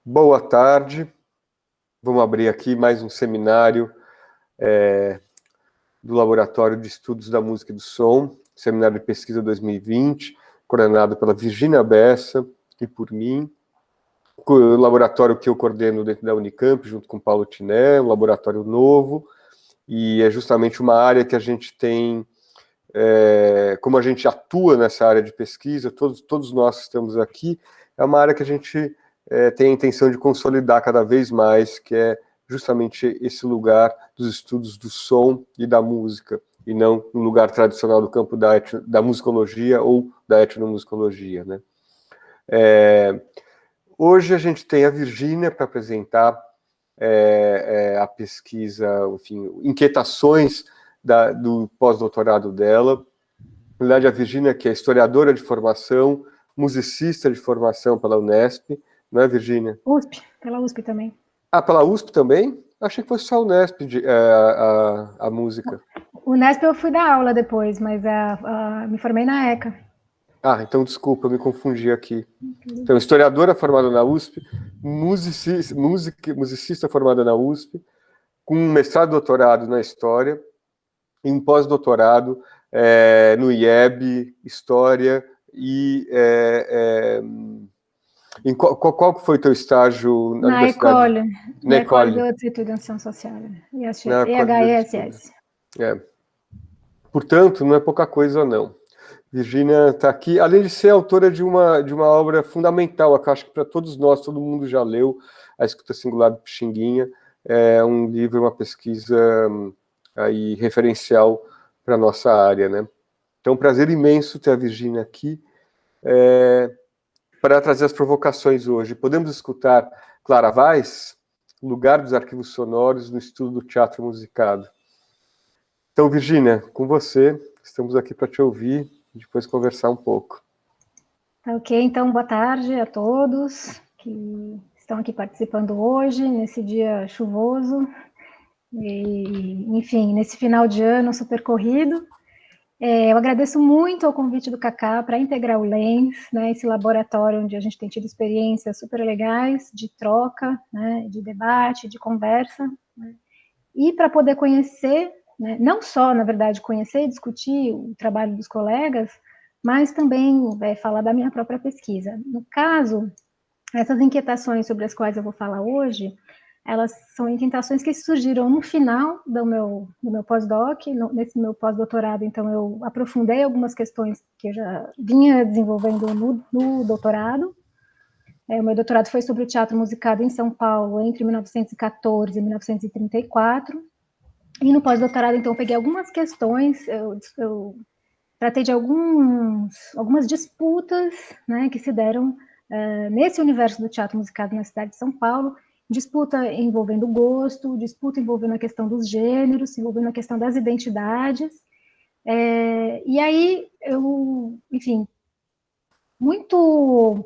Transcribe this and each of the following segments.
Boa tarde. Vamos abrir aqui mais um seminário do Laboratório de Estudos da Música e do Som, Seminário de Pesquisa 2020, coordenado pela Virginia Bessa e por mim. O laboratório que eu coordeno dentro da Unicamp, junto com Paulo Tiné, um laboratório novo, e é justamente uma área que a gente tem, como a gente atua nessa área de pesquisa, todos nós que estamos aqui, é uma área que a gente tem a intenção de consolidar cada vez mais, que é justamente esse lugar dos estudos do som e da música, e não um lugar tradicional do campo da musicologia ou da etnomusicologia, né? Hoje a gente tem a Virginia para apresentar a pesquisa, enfim, inquietações do pós-doutorado dela. Na verdade, a Virginia, que é historiadora de formação, musicista de formação pela Unesp, não é, Virginia? USP, pela USP também. Ah, pela USP também? Achei que fosse só a Unesp, a música. Unesp eu fui dar aula depois, mas me formei na ECA. Ah, então desculpa, eu me confundi aqui. Então, historiadora formada na USP, musicista formada na USP, com um mestrado e doutorado na História, e um pós-doutorado no IEB, História, e qual foi o teu estágio na Na universidade? École, Na na École École. de Études en Sciences Sociales, Na École de Estudos. EHESS. Portanto, não é pouca coisa, não. Virginia está aqui, além de ser autora de uma obra fundamental, que eu acho que para todos nós, todo mundo já leu, A Escuta Singular de Pixinguinha, é um livro, uma pesquisa aí referencial para a nossa área, né? Então, um prazer imenso ter a Virginia aqui para trazer as provocações hoje. Podemos escutar Clara Weiss, Lugar dos Arquivos Sonoros no Estudo do Teatro Musicado. Então, Virginia, com você, estamos aqui para te ouvir e depois conversar um pouco. Tá ok, então boa tarde a todos que estão aqui participando hoje, nesse dia chuvoso, e, enfim, nesse final de ano super corrido. Eu agradeço muito ao convite do Cacá para integrar o Lens, né, esse laboratório onde a gente tem tido experiências super legais de troca, né, de debate, de conversa, né, e para poder conhecer, né, não só, na verdade, conhecer e discutir o trabalho dos colegas, mas também falar da minha própria pesquisa. No caso, essas inquietações sobre as quais eu vou falar hoje, elas são inquietações que surgiram no final do meu pós-doc, nesse meu pós-doutorado, então eu aprofundei algumas questões que eu já vinha desenvolvendo no doutorado. O meu doutorado foi sobre o teatro musicado em São Paulo entre 1914 e 1934, e no pós-doutorado, então, eu peguei algumas questões, eu tratei de algumas disputas, né, que se deram nesse universo do teatro musicado na cidade de São Paulo, disputa envolvendo gosto, disputa envolvendo a questão dos gêneros, envolvendo a questão das identidades, e aí eu, enfim, muito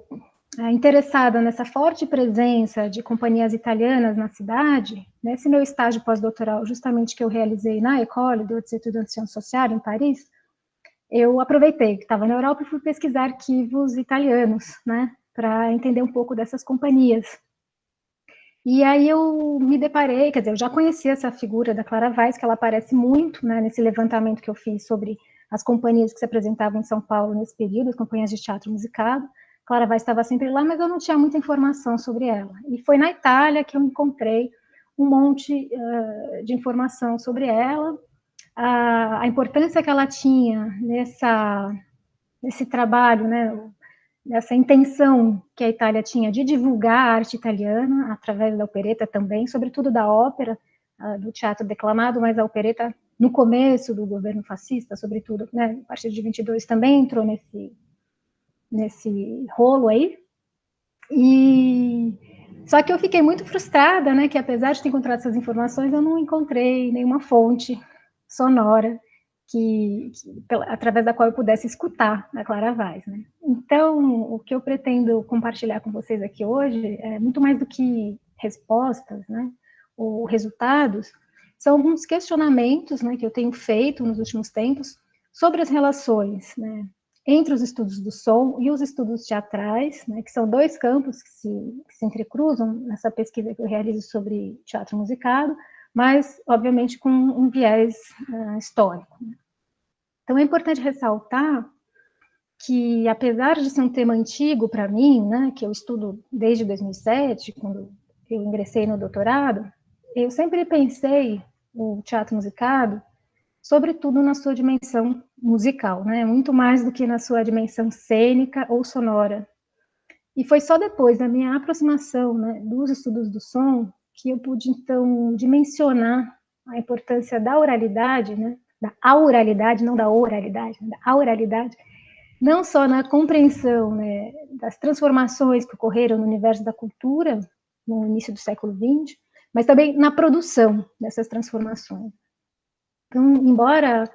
interessada nessa forte presença de companhias italianas na cidade, nesse meu estágio pós-doutoral, justamente que eu realizei na École de Hautes Études en Sciences Sociales, em Paris, eu aproveitei que estava na Europa e fui pesquisar arquivos italianos, né, para entender um pouco dessas companhias. E aí eu me deparei, quer dizer, eu já conhecia essa figura da Clara Weiss, que ela aparece muito, né, nesse levantamento que eu fiz sobre as companhias que se apresentavam em São Paulo nesse período, as companhias de teatro musicado. Clara Weiss estava sempre lá, mas eu não tinha muita informação sobre ela. E foi na Itália que eu encontrei um monte de informação sobre ela, a importância que ela tinha nesse trabalho, né, nessa intenção que a Itália tinha de divulgar a arte italiana, através da opereta também, sobretudo da ópera, do teatro declamado, mas a opereta, no começo do governo fascista, sobretudo, né, a partir de 22, também entrou nesse rolo aí. Só que eu fiquei muito frustrada, né, que apesar de ter encontrado essas informações, eu não encontrei nenhuma fonte sonora através da qual eu pudesse escutar a Clara Weiss, né? Então, o que eu pretendo compartilhar com vocês aqui hoje é muito mais do que respostas, né, ou resultados, são alguns questionamentos, né, que eu tenho feito nos últimos tempos sobre as relações, né, entre os estudos do som e os estudos teatrais, né, que são dois campos que se entrecruzam nessa pesquisa que eu realizo sobre teatro musicado, mas, obviamente, com um viés histórico. Então, é importante ressaltar que, apesar de ser um tema antigo para mim, né, que eu estudo desde 2007, quando eu ingressei no doutorado, eu sempre pensei o teatro musicado, sobretudo na sua dimensão musical, né, muito mais do que na sua dimensão cênica ou sonora. E foi só depois da minha aproximação, né, dos estudos do som que eu pude, então, dimensionar a importância da oralidade, né, da auralidade, não da oralidade, da auralidade, não só na compreensão, né, das transformações que ocorreram no universo da cultura no início do século XX, mas também na produção dessas transformações. Então, embora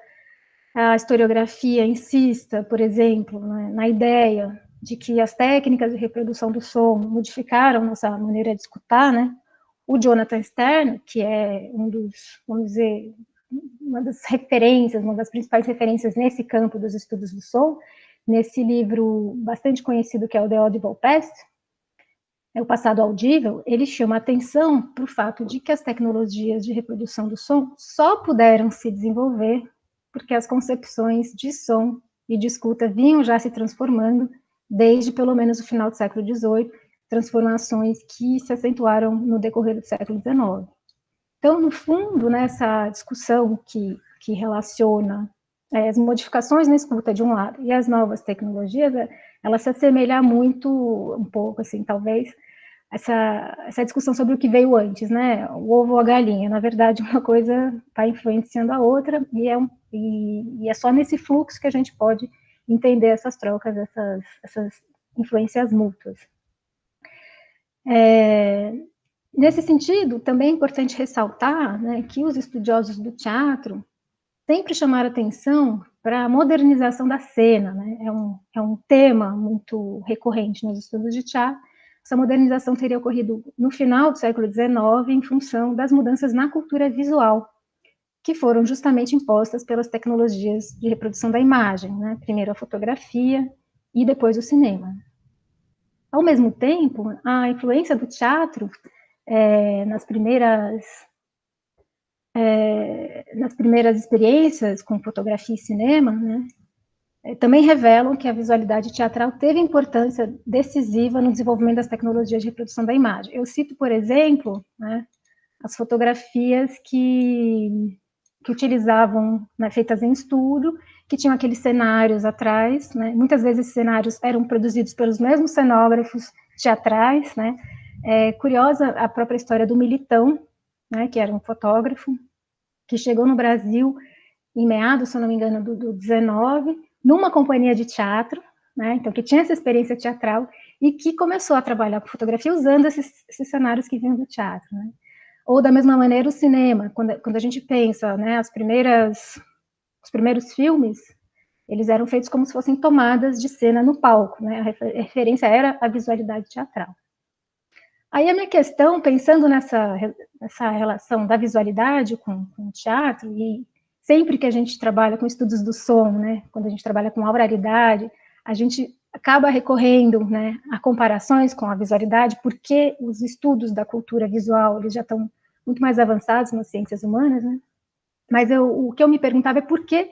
a historiografia insista, por exemplo, né, na ideia de que as técnicas de reprodução do som modificaram nossa maneira de escutar, né, o Jonathan Stern, que é vamos dizer, uma das referências, uma das principais referências nesse campo dos estudos do som, nesse livro bastante conhecido que é o The Audible Past, o passado audível, ele chama atenção para o fato de que as tecnologias de reprodução do som só puderam se desenvolver porque as concepções de som e de escuta vinham já se transformando desde pelo menos o final do século XVIII, transformações que se acentuaram no decorrer do século XIX. Então, no fundo, nessa discussão que relaciona as modificações na escuta de um lado e as novas tecnologias, ela se assemelha muito, um pouco assim, talvez, essa discussão sobre o que veio antes, né? O ovo ou a galinha. Na verdade, uma coisa está influenciando a outra e é só nesse fluxo que a gente pode entender essas trocas, essas influências mútuas. Nesse sentido, também é importante ressaltar, né, que os estudiosos do teatro sempre chamaram atenção para a modernização da cena, né? É um tema muito recorrente nos estudos de teatro. Essa modernização teria ocorrido no final do século XIX em função das mudanças na cultura visual, que foram justamente impostas pelas tecnologias de reprodução da imagem, né? Primeiro a fotografia e depois o cinema. Ao mesmo tempo, a influência do teatro nas primeiras experiências com fotografia e cinema, né, também revelam que a visualidade teatral teve importância decisiva no desenvolvimento das tecnologias de reprodução da imagem. Eu cito, por exemplo, né, as fotografias que utilizavam, né, feitas em estúdio, que tinham aqueles cenários atrás, né, muitas vezes esses cenários eram produzidos pelos mesmos cenógrafos teatrais, né. Curiosa a própria história do Militão, né, que era um fotógrafo, que chegou no Brasil em meados, se eu não me engano, do 19, numa companhia de teatro, né, então que tinha essa experiência teatral e que começou a trabalhar com fotografia usando esses cenários que vinham do teatro, né. Ou da mesma maneira o cinema, quando a gente pensa, né, os primeiros filmes, eles eram feitos como se fossem tomadas de cena no palco, né, a referência era a visualidade teatral. Aí a minha questão, pensando nessa relação da visualidade com o teatro, e sempre que a gente trabalha com estudos do som, né, quando a gente trabalha com auralidade, a gente acaba recorrendo, né, a comparações com a visualidade, porque os estudos da cultura visual eles já estão muito mais avançados nas ciências humanas, né? Mas o que eu me perguntava é por que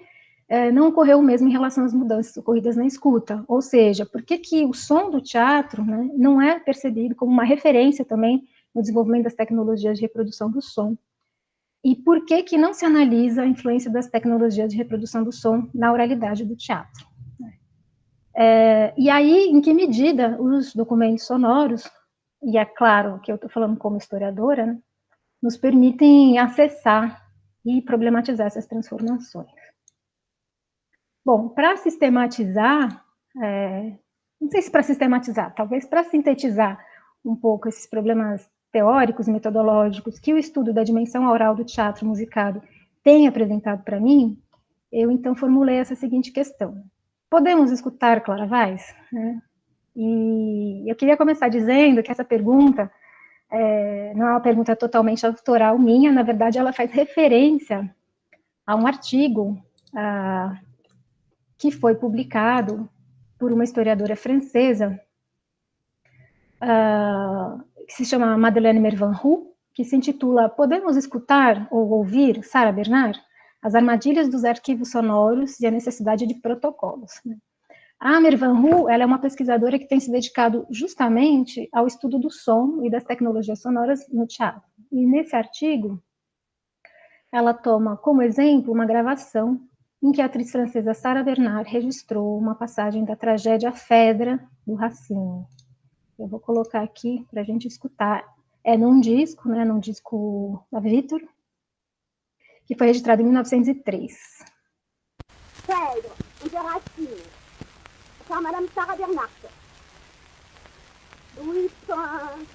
não ocorreu o mesmo em relação às mudanças ocorridas na escuta, ou seja, por que o som do teatro, né, não é percebido como uma referência também no desenvolvimento das tecnologias de reprodução do som, e por que não se analisa a influência das tecnologias de reprodução do som na oralidade do teatro. E aí, em que medida os documentos sonoros, e é claro que eu estou falando como historiadora, né, nos permitem acessar e problematizar essas transformações. Bom, para sistematizar, não sei se para sistematizar, talvez para sintetizar um pouco esses problemas teóricos, metodológicos que o estudo da dimensão aural do teatro musicado tem apresentado para mim, eu então formulei essa seguinte questão: podemos escutar Clara Weiss? E eu queria começar dizendo que essa pergunta não é uma pergunta totalmente autoral minha, na verdade ela faz referência a um artigo que foi publicado por uma historiadora francesa, que se chama Madeleine Mervan-Roux, que se intitula Podemos escutar ou ouvir Sarah Bernard? As armadilhas dos arquivos sonoros e a necessidade de protocolos. A Mervan-Roux, ela é uma pesquisadora que tem se dedicado justamente ao estudo do som e das tecnologias sonoras no teatro. E nesse artigo, ela toma como exemplo uma gravação em que a atriz francesa Sarah Bernard registrou uma passagem da tragédia Phèdre, do Racine. Eu vou colocar aqui para a gente escutar. É num disco, né, num disco da Victor, que foi registrado em 1903. Phèdre, de Racine, par Madame Sarah Bernard. Oui, prince,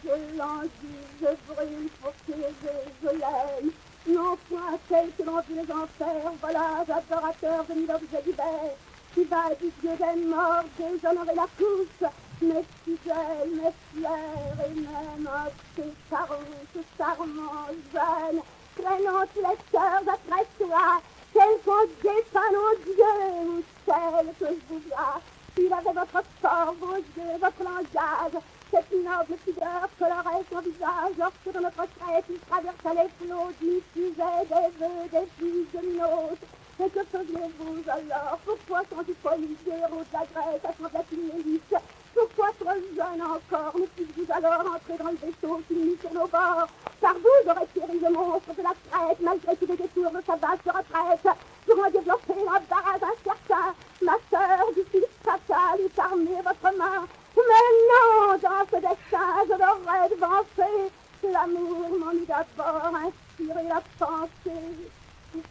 je l'envie, je brûle pour que je l'aime. Non point celle que l'on vit les enfers, voilà, adorateur de mille objets divers, qui va du Dieu des morts, déshonorer la couche, mes fidèles, mes fiers, et même ces charmants jeunes, traînant tous les cœurs après toi, quels qu'on défend en Dieu, ou celle que je vous vois, il avait votre corps, vos yeux, votre langage, cette noble figure colorait son visage, lorsque dans notre traite il traversait les flots, diffusait des vœux, des filles de Minos. Et que faisiez-vous alors? Pourquoi sans du folie, héros de la Grèce, assemblait-il l'élite? Pourquoi trop jeune encore, ne fûtes-vous alors entrer dans le vaisseau qui mit sur nos bords? Car vous aurez péri le monstre de la traite, malgré tous les détours de sa vaste retraite, pour en développer l'embarras incertain. Ma sœur, du fils fatal, eût armé votre main. Mais non, dans ce destin, je l'aurais devancé. L'amour m'en eut d'abord inspiré la pensée.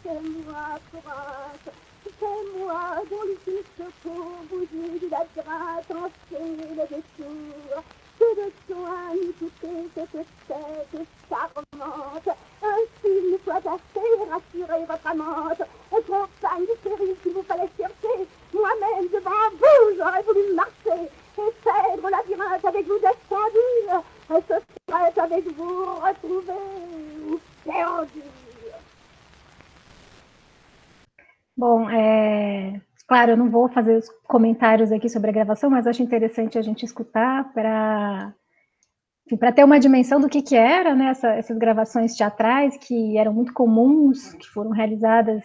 C'est moi, prince, c'est moi dont l'utile secours vous eût du labyrinthe enchaîné les détours. Que de soin nous coûter cette tête charmante. Ainsi il nous soit assez rassurer votre amante. Et compagne du péril qu'il vous fallait chercher, moi-même devant vous j'aurais voulu marcher. Et faire le labyrinthe avec vous descendu. Et ce serait avec vous retrouver ou perdu. Bom, claro, eu não vou fazer os comentários aqui sobre a gravação, mas acho interessante a gente escutar para ter uma dimensão do que era, né, essas gravações teatrais que eram muito comuns, que foram realizadas,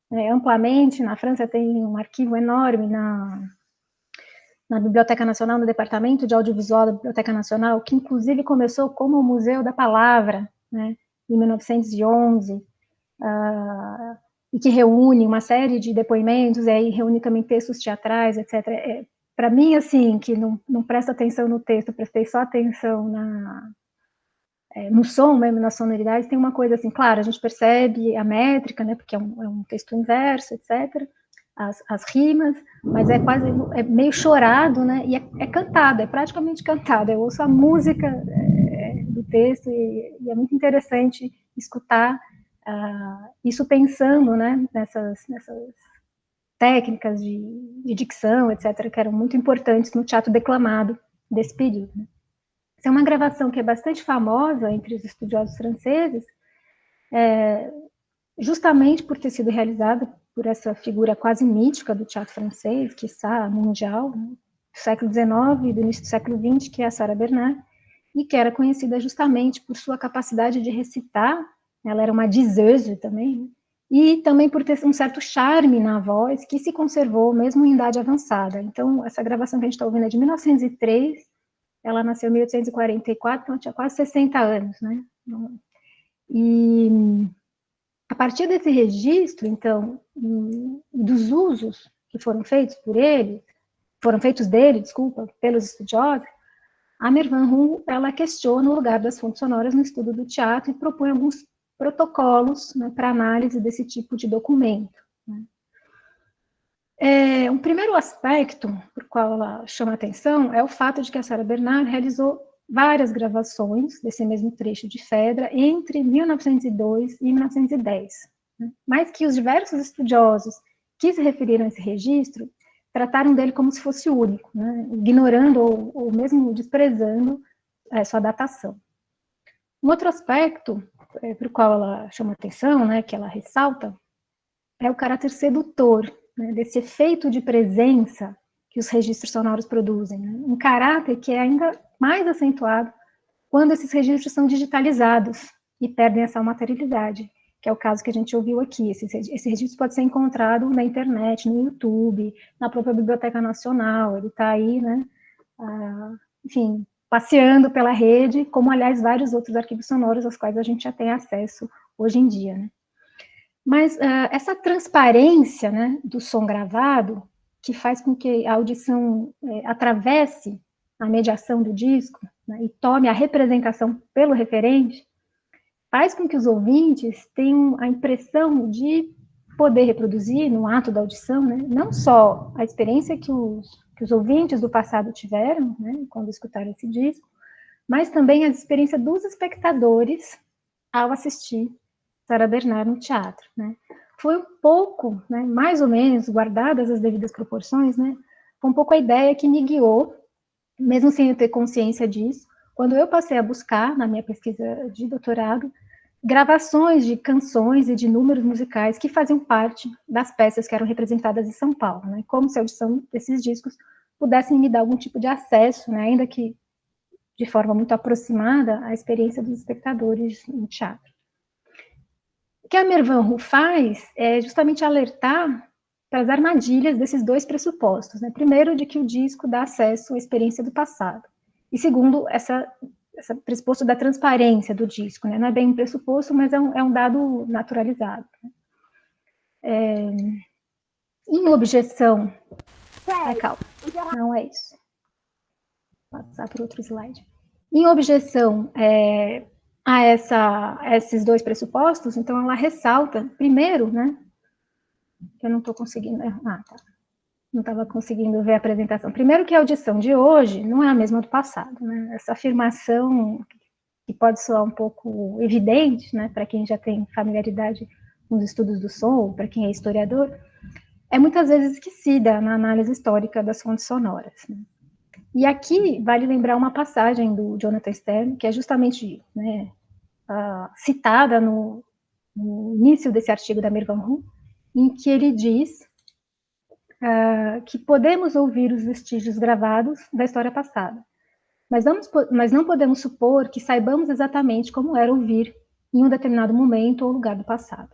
né, amplamente. Na França tem um arquivo enorme na Biblioteca Nacional, no Departamento de Audiovisual da Biblioteca Nacional, que inclusive começou como o Museu da Palavra, né, em 1911, e que reúne uma série de depoimentos, e aí reúne também textos teatrais, etc. Para mim, assim, que não presta atenção no texto, prestei só atenção no som mesmo, nas sonoridades, tem uma coisa assim, claro, a gente percebe a métrica, né, porque é um texto inverso, etc., as rimas, mas é meio chorado, né, e é cantado, é praticamente cantado. Eu ouço a música do texto e é muito interessante escutar isso pensando, né, nessas técnicas de dicção, etc., que eram muito importantes no teatro declamado desse período. Né. Essa é uma gravação que é bastante famosa entre os estudiosos franceses, justamente por ter sido realizada por essa figura quase mítica do teatro francês, quiçá mundial, né, do século XIX e do início do século XX, que é a Sarah Bernard, e que era conhecida justamente por sua capacidade de recitar. Ela era uma dizeuse também, né? E também por ter um certo charme na voz, que se conservou mesmo em idade avançada. Então, essa gravação que a gente está ouvindo é de 1903, ela nasceu em 1844, então tinha quase 60 anos, né? E a partir desse registro, então, dos usos que foram feitos pelos estudiosos, a Mervan-Roux, ela questiona o lugar das fontes sonoras no estudo do teatro e propõe alguns protocolos, né, para análise desse tipo de documento. Né. Um primeiro aspecto por qual ela chama a atenção é o fato de que a Sarah Bernard realizou várias gravações desse mesmo trecho de Phèdre entre 1902 e 1910, né, mas que os diversos estudiosos que se referiram a esse registro trataram dele como se fosse único, né, ignorando ou mesmo desprezando sua datação. Um outro aspecto para o qual ela chama atenção, né, que ela ressalta, é o caráter sedutor né, desse efeito de presença que os registros sonoros produzem, né? Um caráter que é ainda mais acentuado quando esses registros são digitalizados e perdem essa materialidade, que é o caso que a gente ouviu aqui. Esse registro pode ser encontrado na internet, no YouTube, na própria Biblioteca Nacional, ele está aí, né, enfim, passeando pela rede, como, aliás, vários outros arquivos sonoros aos quais a gente já tem acesso hoje em dia, né? Mas essa transparência, né, do som gravado, que faz com que a audição atravesse a mediação do disco, né, e tome a representação pelo referente, faz com que os ouvintes tenham a impressão de poder reproduzir, no ato da audição, né, não só a experiência que os ouvintes do passado tiveram, né, quando escutaram esse disco, mas também a experiência dos espectadores ao assistir Sarah Bernard no teatro, né. Foi um pouco, né, mais ou menos, guardadas as devidas proporções, né, foi um pouco a ideia que me guiou, mesmo sem eu ter consciência disso, quando eu passei a buscar, na minha pesquisa de doutorado, gravações de canções e de números musicais que faziam parte das peças que eram representadas em São Paulo, né, como se a audição desses discos pudessem me dar algum tipo de acesso, né, ainda que de forma muito aproximada, à experiência dos espectadores no teatro. O que a Mervan Roux faz é justamente alertar para as armadilhas desses dois pressupostos, né? Primeiro, de que o disco dá acesso à experiência do passado, e segundo, essa pressuposto da transparência do disco, né? Não é bem um pressuposto, mas é um dado naturalizado. Em objeção... Ai, calma, não é isso. Vou passar para outro slide. Em objeção a esses dois pressupostos, então ela ressalta, primeiro, né, eu não estou conseguindo, tá, não estava conseguindo ver a apresentação. Primeiro que a audição de hoje não é a mesma do passado, né, essa afirmação que pode soar um pouco evidente, né, para quem já tem familiaridade com os estudos do som, para quem é historiador, é muitas vezes esquecida na análise histórica das fontes sonoras, né. E aqui vale lembrar uma passagem do Jonathan Stern, que é justamente, né, citada no início desse artigo da Mervan Roux, em que ele diz que podemos ouvir os vestígios gravados da história passada, mas não podemos supor que saibamos exatamente como era ouvir em um determinado momento ou lugar do passado.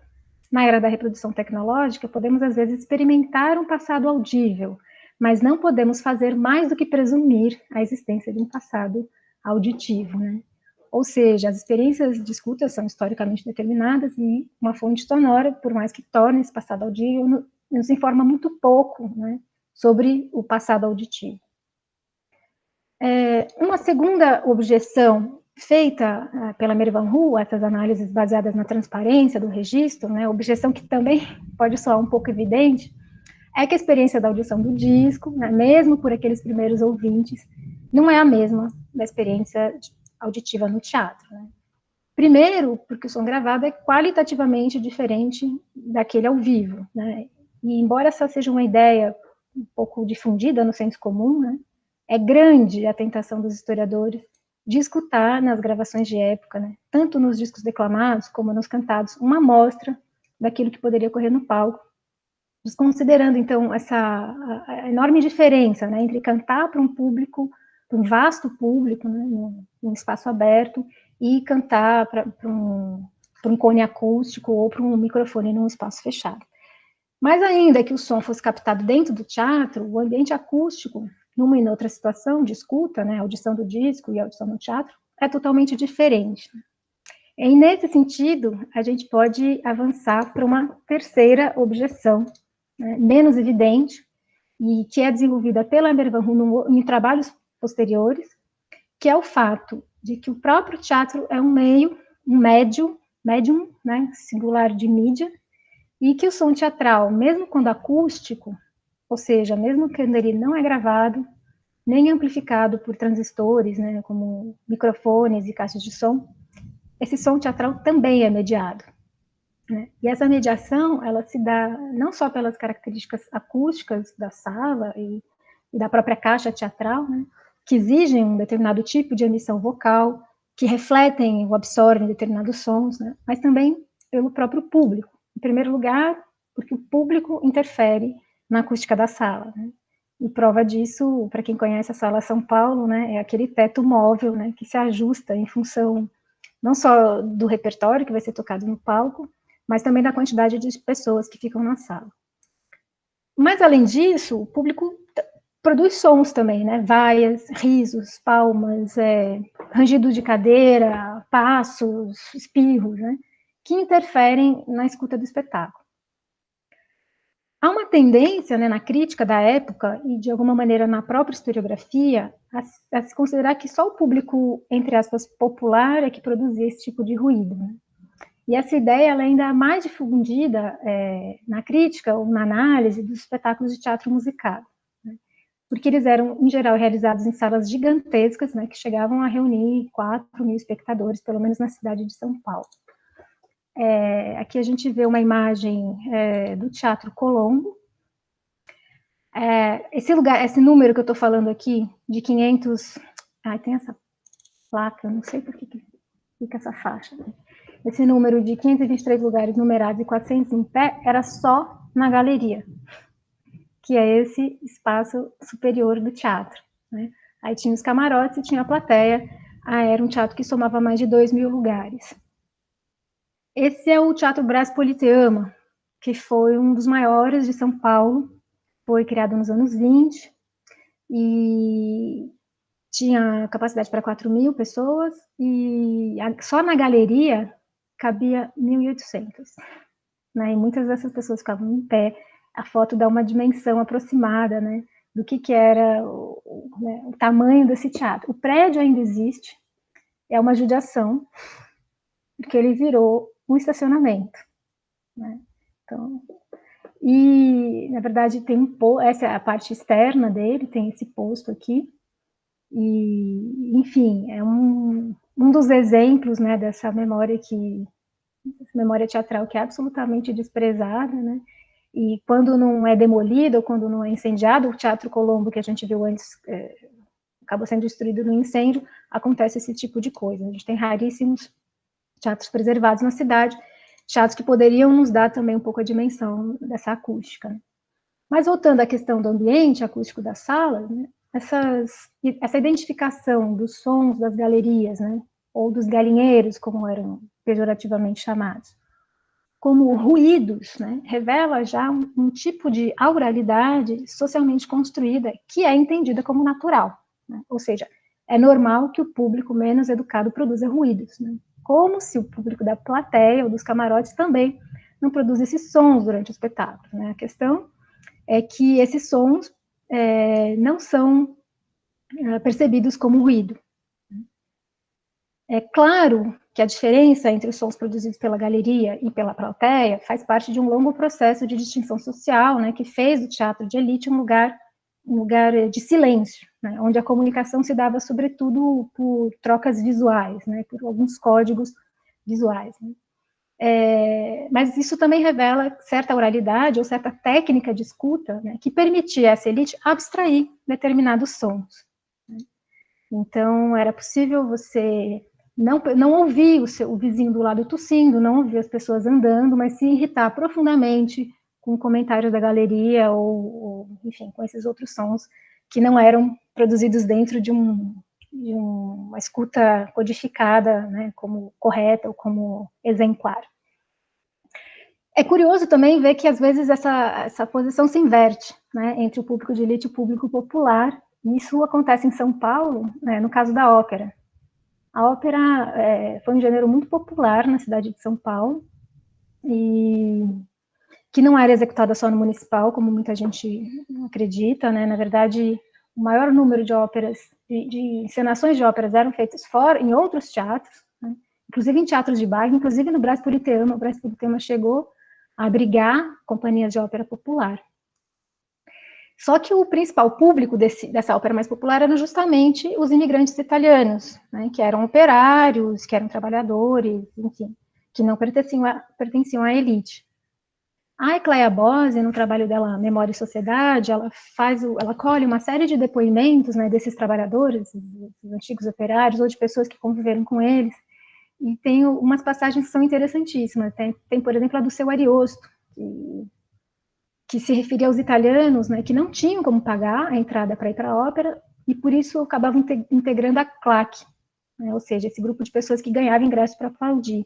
Na era da reprodução tecnológica, podemos às vezes experimentar um passado audível, mas não podemos fazer mais do que presumir a existência de um passado auditivo, né? Ou seja, as experiências de escuta são historicamente determinadas e uma fonte sonora, por mais que torne esse passado audível, nos informa muito pouco, né, sobre o passado auditivo. Uma segunda objeção feita pela Mervan Roux, essas análises baseadas na transparência do registro, né, objeção que também pode soar um pouco evidente, é que a experiência da audição do disco, né, mesmo por aqueles primeiros ouvintes, não é a mesma da experiência auditiva no teatro, né. Primeiro, porque o som gravado é qualitativamente diferente daquele ao vivo, né, e embora essa seja uma ideia um pouco difundida no senso comum, né, é grande a tentação dos historiadores de escutar nas gravações de época, né, tanto nos discos declamados como nos cantados, uma amostra daquilo que poderia ocorrer no palco, desconsiderando, então, a enorme diferença, né, entre cantar para um público, para um vasto público, né, num espaço aberto, e cantar para um cone acústico ou para um microfone num espaço fechado. Mas ainda que o som fosse captado dentro do teatro, o ambiente acústico, numa e noutra situação de escuta, né, audição do disco e audição no teatro, é totalmente diferente. E nesse sentido, a gente pode avançar para uma terceira objeção, né, menos evidente, e que é desenvolvida pela Mervan Roux em trabalhos posteriores, que é o fato de que o próprio teatro é um meio, um médium, né, singular de mídia, e que o som teatral, mesmo quando acústico, ou seja, mesmo quando ele não é gravado, nem amplificado por transistores, né, como microfones e caixas de som, esse som teatral também é mediado, né? E essa mediação, ela se dá não só pelas características acústicas da sala e da própria caixa teatral, né, que exigem um determinado tipo de emissão vocal, que refletem ou absorvem determinados sons, né, mas também pelo próprio público. Em primeiro lugar, porque o público interfere na acústica da sala, né? E prova disso, para quem conhece a Sala São Paulo, né, é aquele teto móvel, né, que se ajusta em função não só do repertório que vai ser tocado no palco, mas também da quantidade de pessoas que ficam na sala. Mas, além disso, o público produz sons também, né? Vaias, risos, palmas, rangido de cadeira, passos, espirros, né? Que interferem na escuta do espetáculo. Há uma tendência, né, na crítica da época e, de alguma maneira, na própria historiografia, a se considerar que só o público, entre aspas, popular é que produzia esse tipo de ruído, né? E essa ideia ela ainda é mais difundida na crítica ou na análise dos espetáculos de teatro musicado, né? Porque eles eram, em geral, realizados em salas gigantescas, né, que chegavam a reunir 4.000 espectadores, pelo menos na cidade de São Paulo. Aqui a gente vê uma imagem do Teatro Colombo. Esse número que eu estou falando aqui, de 500... tem essa placa, não sei por que fica essa faixa, né? Esse número de 523 lugares numerados e 400 em pé era só na galeria, que é esse espaço superior do teatro, né? Aí tinha os camarotes e tinha a plateia. Era um teatro que somava mais de 2.000 lugares. Esse é o Teatro Brás Politeama, que foi um dos maiores de São Paulo, foi criado nos anos 20, e tinha capacidade para 4.000 pessoas, e só na galeria cabia 1.800, né? E muitas dessas pessoas ficavam em pé. A foto dá uma dimensão aproximada, né, do que era o tamanho desse teatro. O prédio ainda existe, é uma judiação, porque ele virou um estacionamento, né? Então, e, na verdade, essa é a parte externa dele, tem esse posto aqui, e, enfim, é um dos exemplos, né, dessa memória teatral que é absolutamente desprezada, né? E quando não é demolido, ou quando não é incendiado, o Teatro Colombo, que a gente viu antes, acabou sendo destruído no incêndio, acontece esse tipo de coisa. A gente tem raríssimos teatros preservados na cidade, teatros que poderiam nos dar também um pouco a dimensão dessa acústica. Mas voltando à questão do ambiente acústico das salas, né, essa identificação dos sons das galerias, né, ou dos galinheiros, como eram pejorativamente chamados, como ruídos, né, revela já um tipo de auralidade socialmente construída que é entendida como natural, né? Ou seja, é normal que o público menos educado produza ruídos, né? Como se o público da plateia ou dos camarotes também não produz esses sons durante o espetáculo, né? A questão é que esses sons não são percebidos como ruído. É claro que a diferença entre os sons produzidos pela galeria e pela plateia faz parte de um longo processo de distinção social, né, que fez do teatro de elite um lugar de silêncio, né, onde a comunicação se dava sobretudo por trocas visuais, né, por alguns códigos visuais, né. Mas isso também revela certa oralidade ou certa técnica de escuta, né, que permitia a essa elite abstrair determinados sons, né. Então, era possível você não ouvir o vizinho do lado tossindo, não ouvir as pessoas andando, mas se irritar profundamente com comentários da galeria ou enfim, com esses outros sons que não eram produzidos dentro de uma escuta codificada, né, como correta ou como exemplar. É curioso também ver que, às vezes, essa posição se inverte, né, entre o público de elite e o público popular. Isso acontece em São Paulo, né, no caso da ópera. A ópera foi um gênero muito popular na cidade de São Paulo, e que não era executada só no municipal, como muita gente acredita, né? Na verdade, o maior número de óperas, de encenações de óperas eram feitas fora, em outros teatros, né? Inclusive em teatros de bairro, inclusive no Brás Politeama. O Brás Politeama chegou a abrigar companhias de ópera popular. Só que o principal público dessa ópera mais popular eram justamente os imigrantes italianos, né, que eram operários, que eram trabalhadores, enfim, que não pertenciam à elite. A Ecleia Bose, no trabalho dela Memória e Sociedade, ela colhe uma série de depoimentos, né, desses trabalhadores, dos antigos operários, ou de pessoas que conviveram com eles, e tem umas passagens que são interessantíssimas. Tem, por exemplo, a do seu Ariosto, que se referia aos italianos, né, que não tinham como pagar a entrada para ir para a ópera, e por isso acabavam integrando a claque, né, ou seja, esse grupo de pessoas que ganhavam ingresso para aplaudir.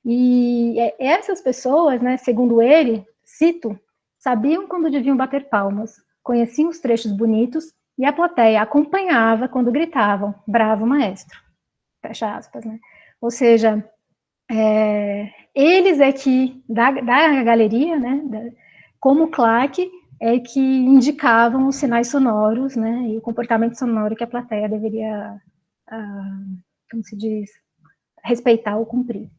E essas pessoas, né, segundo ele, cito, sabiam quando deviam bater palmas, conheciam os trechos bonitos, e a plateia acompanhava quando gritavam, bravo maestro, fecha aspas, né? Ou seja, eles é que, da galeria, né, como claque, é que indicavam os sinais sonoros, né, e o comportamento sonoro que a plateia deveria, como se diz, respeitar ou cumprir.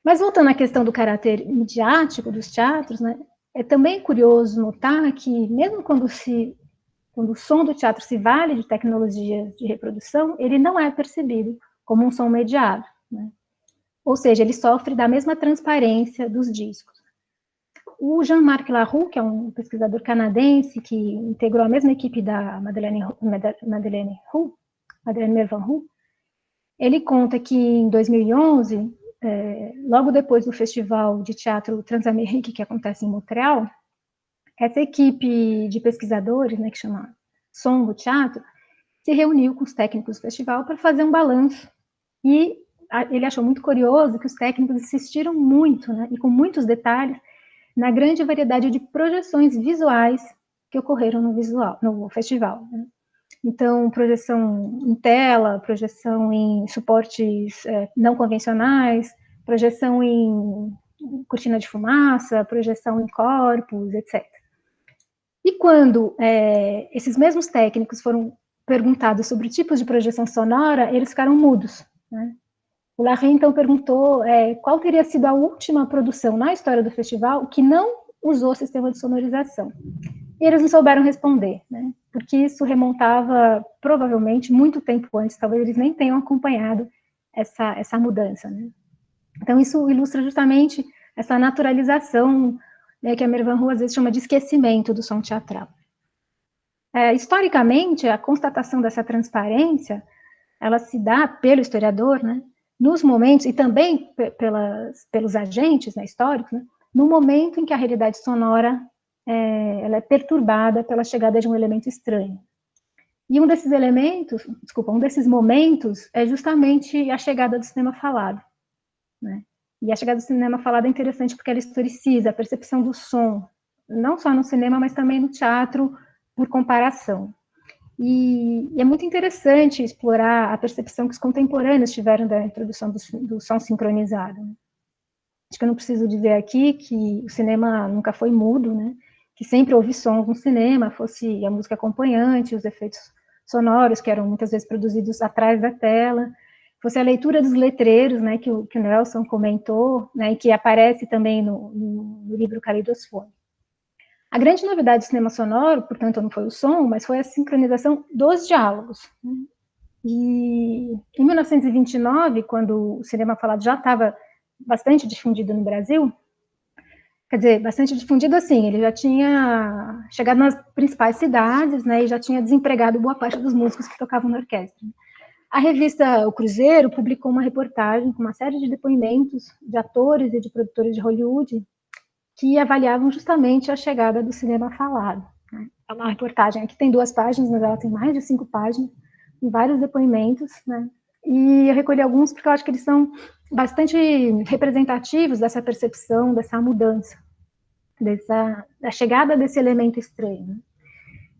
Mas voltando à questão do caráter midiático dos teatros, né, é também curioso notar que, mesmo quando o som do teatro se vale de tecnologias de reprodução, ele não é percebido como um som mediado, né? Ou seja, ele sofre da mesma transparência dos discos. O Jean-Marc Laroux, que é um pesquisador canadense que integrou a mesma equipe da Madeleine Mervan-Roux, ele conta que em 2011, logo depois do Festival de Teatro Transamérique, que acontece em Montreal, essa equipe de pesquisadores, né, que chama Som do Teatro, se reuniu com os técnicos do festival para fazer um balanço. E ele achou muito curioso que os técnicos insistiram muito, né, e com muitos detalhes, na grande variedade de projeções visuais que ocorreram no festival, né? Então, projeção em tela, projeção em suportes não convencionais, projeção em cortina de fumaça, projeção em corpos, etc. E quando esses mesmos técnicos foram perguntados sobre tipos de projeção sonora, eles ficaram mudos, né? O Larry, então, perguntou qual teria sido a última produção na história do festival que não usou sistema de sonorização. E eles não souberam responder, né? Porque isso remontava, provavelmente, muito tempo antes, talvez eles nem tenham acompanhado essa mudança, né? Então, isso ilustra justamente essa naturalização, né, que a Mervan-Roux às vezes chama de esquecimento do som teatral. Historicamente, a constatação dessa transparência, ela se dá pelo historiador, né, nos momentos, e também pelos agentes, né, históricos, né, no momento em que a realidade sonora ela é perturbada pela chegada de um elemento estranho. E um desses momentos é justamente a chegada do cinema falado, né? E a chegada do cinema falado é interessante porque ela historiciza a percepção do som, não só no cinema, mas também no teatro, por comparação. E é muito interessante explorar a percepção que os contemporâneos tiveram da introdução do som sincronizado. Acho que eu não preciso dizer aqui que o cinema nunca foi mudo, né? Que sempre houve sons no cinema, fosse a música acompanhante, os efeitos sonoros, que eram muitas vezes produzidos atrás da tela, fosse a leitura dos letreiros, né, que o Nelson comentou, né, e que aparece também no livro Caleidosfone. A grande novidade do cinema sonoro, portanto, não foi o som, mas foi a sincronização dos diálogos. E em 1929, quando o cinema falado já estava bastante difundido no Brasil, quer dizer, bastante difundido assim, ele já tinha chegado nas principais cidades, né, e já tinha desempregado boa parte dos músicos que tocavam na orquestra. A revista O Cruzeiro publicou uma reportagem com uma série de depoimentos de atores e de produtores de Hollywood que avaliavam justamente a chegada do cinema falado, né? É uma reportagem, aqui tem 2 páginas, mas ela tem mais de 5 páginas, com vários depoimentos, né? E eu recolhi alguns porque eu acho que eles são bastante representativos dessa percepção, dessa mudança, da chegada desse elemento estranho, né?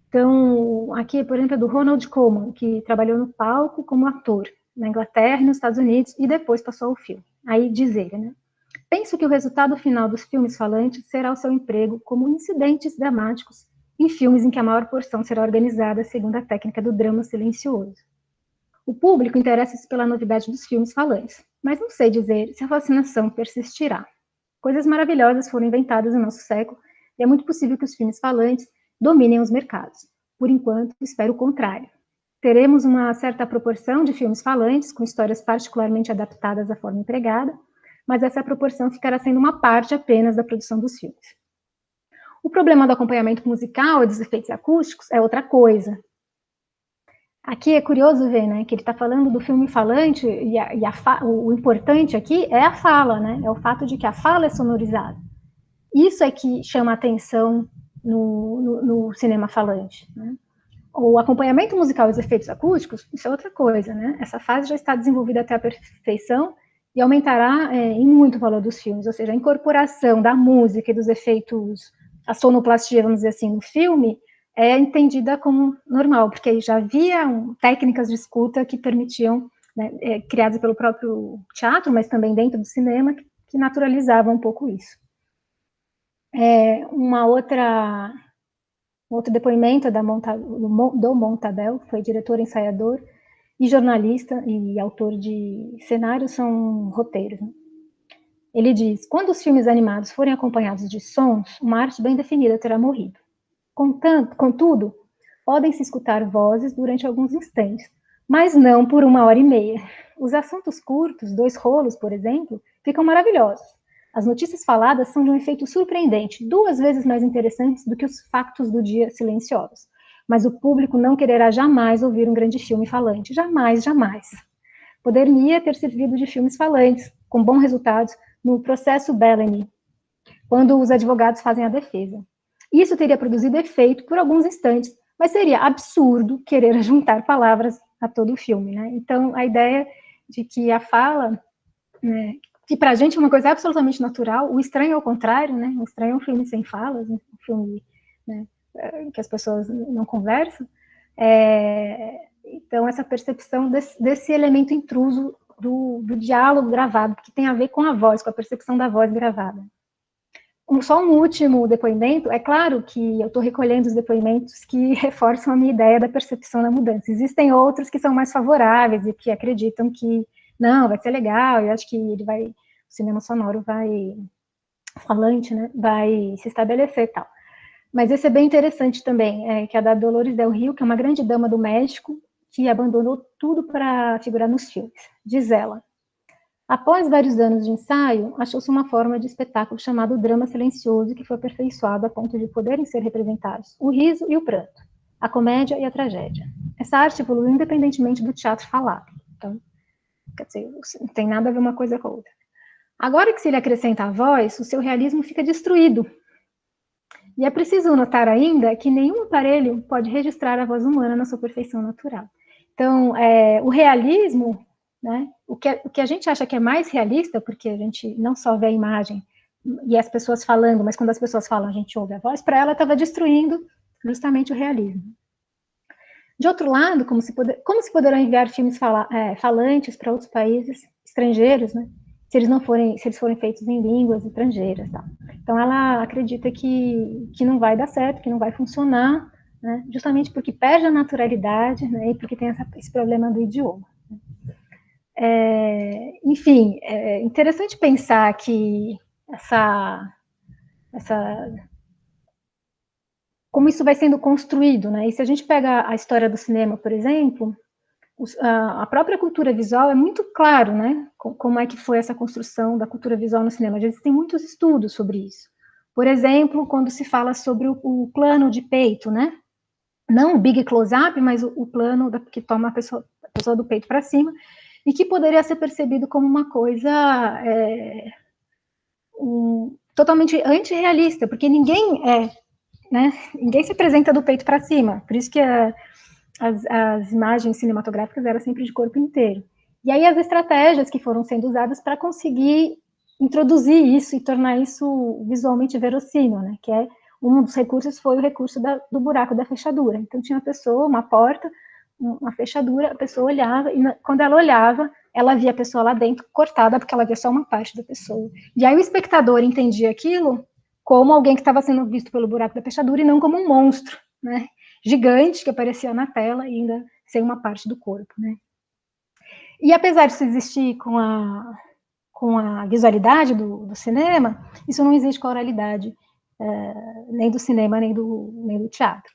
Então, aqui, por exemplo, é do Ronald Colman, que trabalhou no palco como ator na Inglaterra e nos Estados Unidos, e depois passou ao filme. Aí diz ele, né? Penso que o resultado final dos filmes falantes será o seu emprego como incidentes dramáticos em filmes em que a maior porção será organizada segundo a técnica do drama silencioso. O público interessa-se pela novidade dos filmes falantes, mas não sei dizer se a fascinação persistirá. Coisas maravilhosas foram inventadas no nosso século, e é muito possível que os filmes falantes dominem os mercados. Por enquanto, espero o contrário. Teremos uma certa proporção de filmes falantes, com histórias particularmente adaptadas à forma empregada, mas essa proporção ficará sendo uma parte apenas da produção dos filmes. O problema do acompanhamento musical e dos efeitos acústicos é outra coisa. Aqui é curioso ver, né, que ele está falando do filme falante, o importante aqui é a fala, né, é o fato de que a fala é sonorizada. Isso é que chama a atenção no cinema falante, né? O acompanhamento musical e os efeitos acústicos, isso é outra coisa, né? Essa fase já está desenvolvida até a perfeição e aumentará em muito o valor dos filmes, ou seja, a incorporação da música e dos efeitos, a sonoplastia, vamos dizer assim, no filme, é entendida como normal, porque aí já havia técnicas de escuta que permitiam, né, criadas pelo próprio teatro, mas também dentro do cinema, que naturalizavam um pouco isso. Outro depoimento do Montabel, foi diretor, ensaiador e jornalista e autor de cenários, são roteiros. Né? Ele diz, quando os filmes animados forem acompanhados de sons, uma arte bem definida terá morrido. Contudo, podem-se escutar vozes durante alguns instantes, mas não por 1h30. Os assuntos curtos, 2 rolos, por exemplo, ficam maravilhosos. As notícias faladas são de um efeito surpreendente, 2 vezes mais interessantes do que os factos do dia silenciosos. Mas o público não quererá jamais ouvir um grande filme falante. Jamais, jamais. Poderia ter servido de filmes falantes, com bons resultados, no processo Bellamy, quando os advogados fazem a defesa. Isso teria produzido efeito por alguns instantes, mas seria absurdo querer juntar palavras a todo o filme, né? Então, a ideia de que a fala, né, que pra gente é uma coisa absolutamente natural, o estranho é o contrário, né? O estranho é um filme sem falas, um filme, né, que as pessoas não conversam. Então, essa percepção desse elemento intruso do diálogo gravado, que tem a ver com a voz, com a percepção da voz gravada. Só um último depoimento, é claro que eu estou recolhendo os depoimentos que reforçam a minha ideia da percepção da mudança. Existem outros que são mais favoráveis e que acreditam que, não, vai ser legal, eu acho que o cinema sonoro falante, né, vai se estabelecer e tal. Mas esse é bem interessante também, que é da Dolores Del Rio, que é uma grande dama do México, que abandonou tudo para figurar nos filmes. Diz ela, após vários anos de ensaio, achou-se uma forma de espetáculo chamado drama silencioso, que foi aperfeiçoado a ponto de poderem ser representados o riso e o pranto, a comédia e a tragédia. Essa arte evoluiu independentemente do teatro falado. Então, quer dizer, não tem nada a ver uma coisa com a outra. Agora que se lhe acrescenta a voz, o seu realismo fica destruído. E é preciso notar ainda que nenhum aparelho pode registrar a voz humana na sua perfeição natural. Então, o realismo, né, o que a gente acha que é mais realista, porque a gente não só vê a imagem e as pessoas falando, mas quando as pessoas falam a gente ouve a voz, para ela estava destruindo justamente o realismo. De outro lado, como se poderão enviar filmes falantes para outros países estrangeiros, né, se eles forem feitos em línguas estrangeiras, tá? Então ela acredita que não vai dar certo, que não vai funcionar, né, justamente porque perde a naturalidade, né, e porque tem esse problema do idioma. Enfim, é interessante pensar que como isso vai sendo construído, né? E se a gente pega a história do cinema, por exemplo, a própria cultura visual é muito claro, né? Como é que foi essa construção da cultura visual no cinema. Já existem muitos estudos sobre isso. Por exemplo, quando se fala sobre o plano de peito, né? Não o big close-up, mas o plano que toma a pessoa do peito para cima, e que poderia ser percebido como uma coisa totalmente antirrealista, porque ninguém se apresenta do peito para cima, por isso que as imagens cinematográficas eram sempre de corpo inteiro. E aí as estratégias que foram sendo usadas para conseguir introduzir isso e tornar isso visualmente verossímil, né, que um dos recursos foi o recurso do buraco da fechadura. Então tinha uma porta, uma fechadura, a pessoa olhava, e quando ela olhava, ela via a pessoa lá dentro cortada, porque ela via só uma parte da pessoa. E aí o espectador entendia aquilo como alguém que estava sendo visto pelo buraco da fechadura e não como um monstro, né, gigante que aparecia na tela e ainda sem uma parte do corpo, né. E apesar disso existir com a visualidade do cinema, isso não existe com a oralidade, nem do cinema, nem do teatro.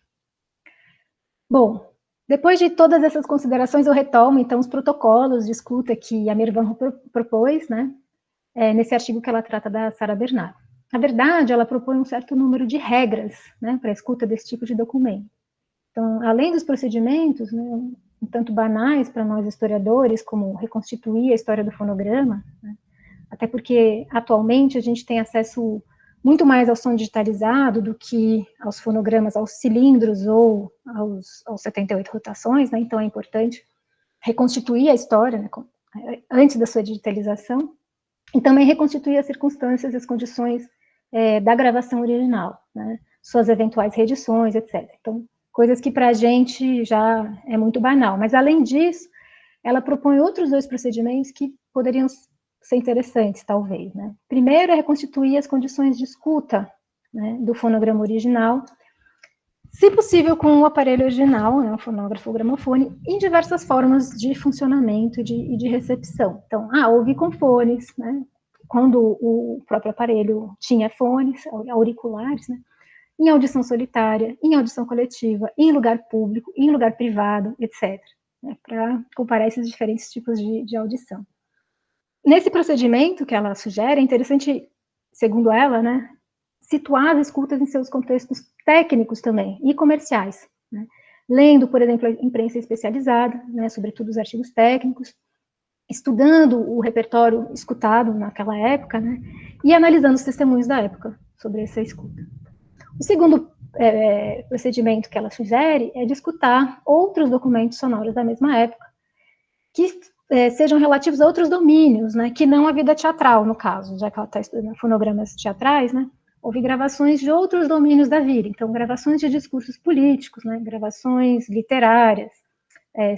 Bom, depois de todas essas considerações, eu retomo, então, os protocolos de escuta que a Mirvan propôs, né, nesse artigo que ela trata da Sarah Bernard. Na verdade, ela propõe um certo número de regras, né, para a escuta desse tipo de documento. Então, além dos procedimentos, né, um tanto banais para nós historiadores, como reconstituir a história do fonograma, né, até porque, atualmente, a gente tem acesso muito mais ao som digitalizado do que aos fonogramas, aos cilindros ou aos 78 rotações, né? Então é importante reconstituir a história, né, antes da sua digitalização, e também reconstituir as circunstâncias e as condições da gravação original, né? Suas eventuais reedições, etc. Então, coisas que para a gente já é muito banal. Mas, além disso, ela propõe outros 2 procedimentos que poderiam ser interessantes, talvez, né? Primeiro é reconstituir as condições de escuta, né, do fonograma original, se possível com o aparelho original, né, o fonógrafo ou gramofone, em diversas formas de funcionamento e de recepção. Então, ouvir com fones, né, quando o próprio aparelho tinha fones, auriculares, né, em audição solitária, em audição coletiva, em lugar público, em lugar privado, etc., né, para comparar esses diferentes tipos de audição. Nesse procedimento que ela sugere, é interessante, segundo ela, né, situar as escutas em seus contextos técnicos também, e comerciais, né, lendo, por exemplo, a imprensa especializada, né, sobretudo os artigos técnicos, estudando o repertório escutado naquela época, né, e analisando os testemunhos da época sobre essa escuta. O segundo procedimento que ela sugere é de escutar outros documentos sonoros da mesma época, que sejam relativos a outros domínios, né, que não a vida teatral, no caso, já que ela está estudando fonogramas teatrais, né, houve gravações de outros domínios da vida, então gravações de discursos políticos, né, gravações literárias,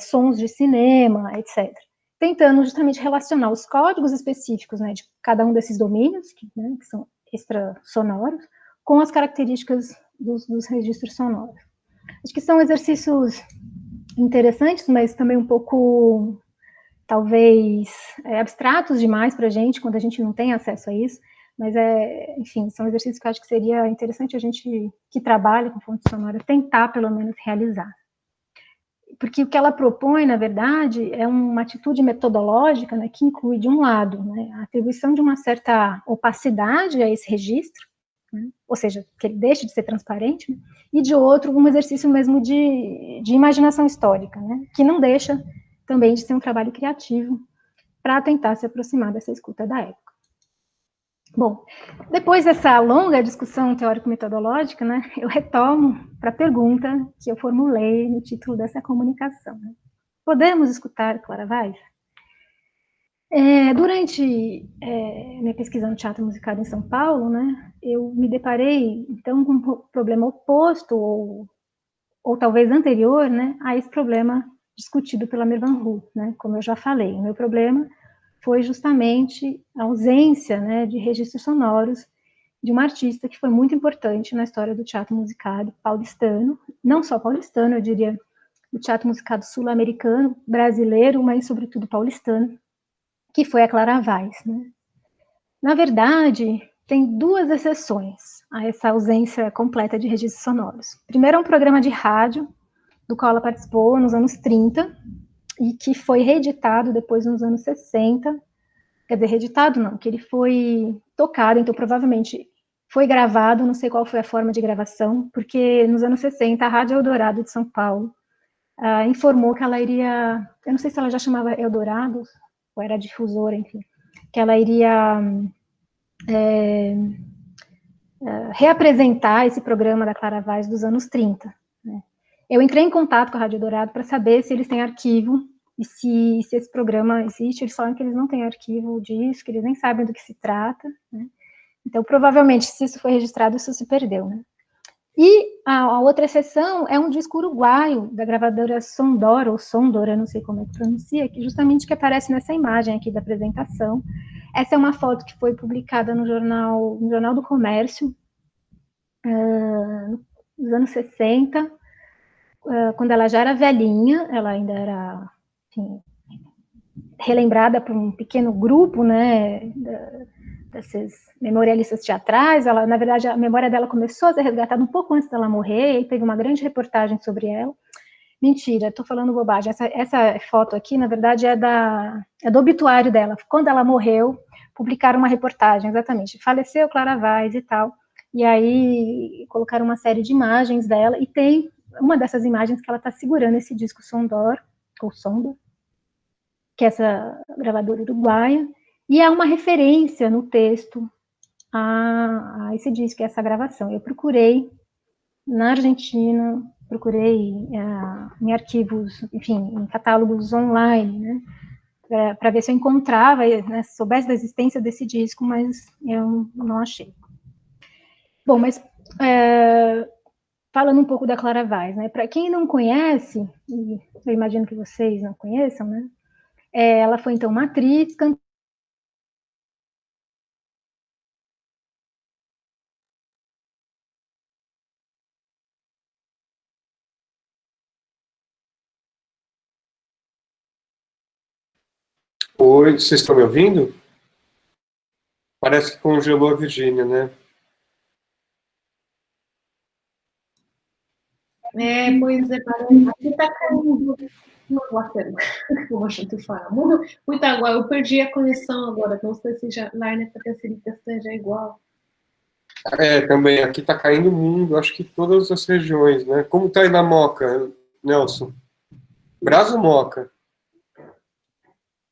sons de cinema, etc., tentando justamente relacionar os códigos específicos, né, de cada um desses domínios, que são extrasonoros, com as características dos registros sonoros. Acho que são exercícios interessantes, mas também um pouco, talvez, abstratos demais para a gente, quando a gente não tem acesso a isso, mas, enfim, são exercícios que eu acho que seria interessante a gente que trabalha com fonte sonora tentar, pelo menos, realizar. Porque o que ela propõe, na verdade, é uma atitude metodológica, né, que inclui, de um lado, né, a atribuição de uma certa opacidade a esse registro, né, ou seja, que ele deixe de ser transparente, né, e, de outro, um exercício mesmo de imaginação histórica, né, que não deixa também de ser um trabalho criativo para tentar se aproximar dessa escuta da época. Bom, depois dessa longa discussão teórico-metodológica, né, eu retomo para a pergunta que eu formulei no título dessa comunicação. Né? Podemos escutar Clara Weiss? Durante minha pesquisa no teatro musicado em São Paulo, né, eu me deparei, então, com um problema oposto, ou talvez anterior, né, a esse problema discutido pela Mirvan Hu, né, como eu já falei. O meu problema foi justamente a ausência, né, de registros sonoros de uma artista que foi muito importante na história do teatro musicado paulistano, não só paulistano, eu diria, do teatro musicado sul-americano, brasileiro, mas sobretudo paulistano, que foi a Clara Weiss. Né? Na verdade, tem 2 exceções a essa ausência completa de registros sonoros. Primeiro é um programa de rádio, do qual ela participou nos anos 30, e que foi reeditado depois nos anos 60, quer dizer, reeditado não, que ele foi tocado, então provavelmente foi gravado, não sei qual foi a forma de gravação, porque nos anos 60 a Rádio Eldorado de São Paulo informou que ela iria, eu não sei se ela já chamava Eldorado, ou era difusora, enfim, que ela iria reapresentar esse programa da Clara Weiss dos anos 30. Né? Eu entrei em contato com a Rádio Eldorado para saber se eles têm arquivo, e se esse programa existe. Eles falam que eles não têm arquivo disso, que eles nem sabem do que se trata, né? Então, provavelmente, se isso foi registrado, isso se perdeu, né? E a outra exceção é um disco uruguaio, da gravadora Sondor, ou Sondor, eu não sei como é que pronuncia, que justamente que aparece nessa imagem aqui da apresentação. Essa é uma foto que foi publicada no Jornal do Comércio, nos anos 60, quando ela já era velhinha, ela ainda era, enfim, relembrada por um pequeno grupo, né, desses memorialistas teatrais. Ela, na verdade, a memória dela começou a ser resgatada um pouco antes dela morrer, e teve uma grande reportagem sobre ela. Mentira, estou falando bobagem. Essa foto aqui, na verdade, é do obituário dela. Quando ela morreu, publicaram uma reportagem, exatamente. Faleceu Clara Weiss e tal. E aí colocaram uma série de imagens dela, e tem uma dessas imagens que ela está segurando esse disco Sondor, ou Sondor, que é essa gravadora uruguaia, e há uma referência no texto a esse disco, essa gravação. Eu procurei na Argentina, procurei em arquivos, enfim, em catálogos online, né, para ver se eu encontrava, né, se soubesse da existência desse disco, mas eu não achei. Bom, mas falando um pouco da Clara Vaz, né, para quem não conhece, e eu imagino que vocês não conheçam, né, ela foi, então, uma atriz, cantora. Oi, vocês estão me ouvindo? Parece que congelou a Virgínia, né? Pois é, aqui está caindo no aguacero, como a gente fala. Muita água. Eu perdi a conexão agora, não sei se já lá na Patrícia esteja igual. Também, aqui está caindo o mundo, acho que todas as regiões, né? Como está aí na Moca, Nelson? Brasa ou Moca?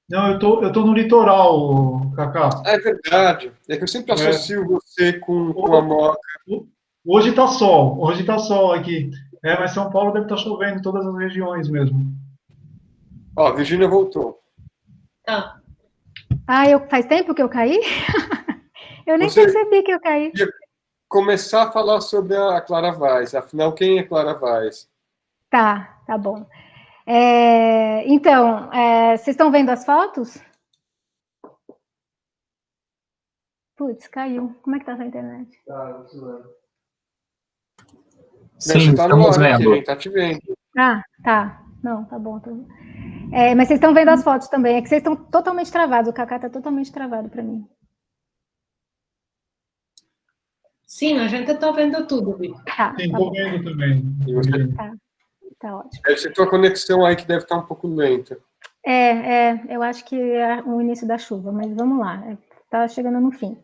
Não, eu tô no litoral, Cacá. É verdade, é que eu sempre associo você com a Moca. Hoje tá sol aqui. Mas São Paulo deve estar chovendo em todas as regiões mesmo. Ó, a Virgínia voltou. Tá. Faz tempo que eu caí? Eu nem percebi que eu caí. Começar a falar sobre a Clara Vaz. Afinal, quem é Clara Vaz? Tá bom. Então, vocês estão vendo as fotos? Putz, caiu. Como é que tá essa internet? Sim, estamos vendo. Aqui, a gente tá te vendo. Tá. Não, tá bom. Mas vocês estão vendo as fotos também. É que vocês estão totalmente travados. O Cacá tá totalmente travado para mim. Sim, a gente está vendo tudo, Vitor. Sim, tô vendo também. Tá ótimo. Deve ser tua conexão aí que deve estar um pouco lenta. Eu acho que é o início da chuva, mas vamos lá. Tá chegando no fim.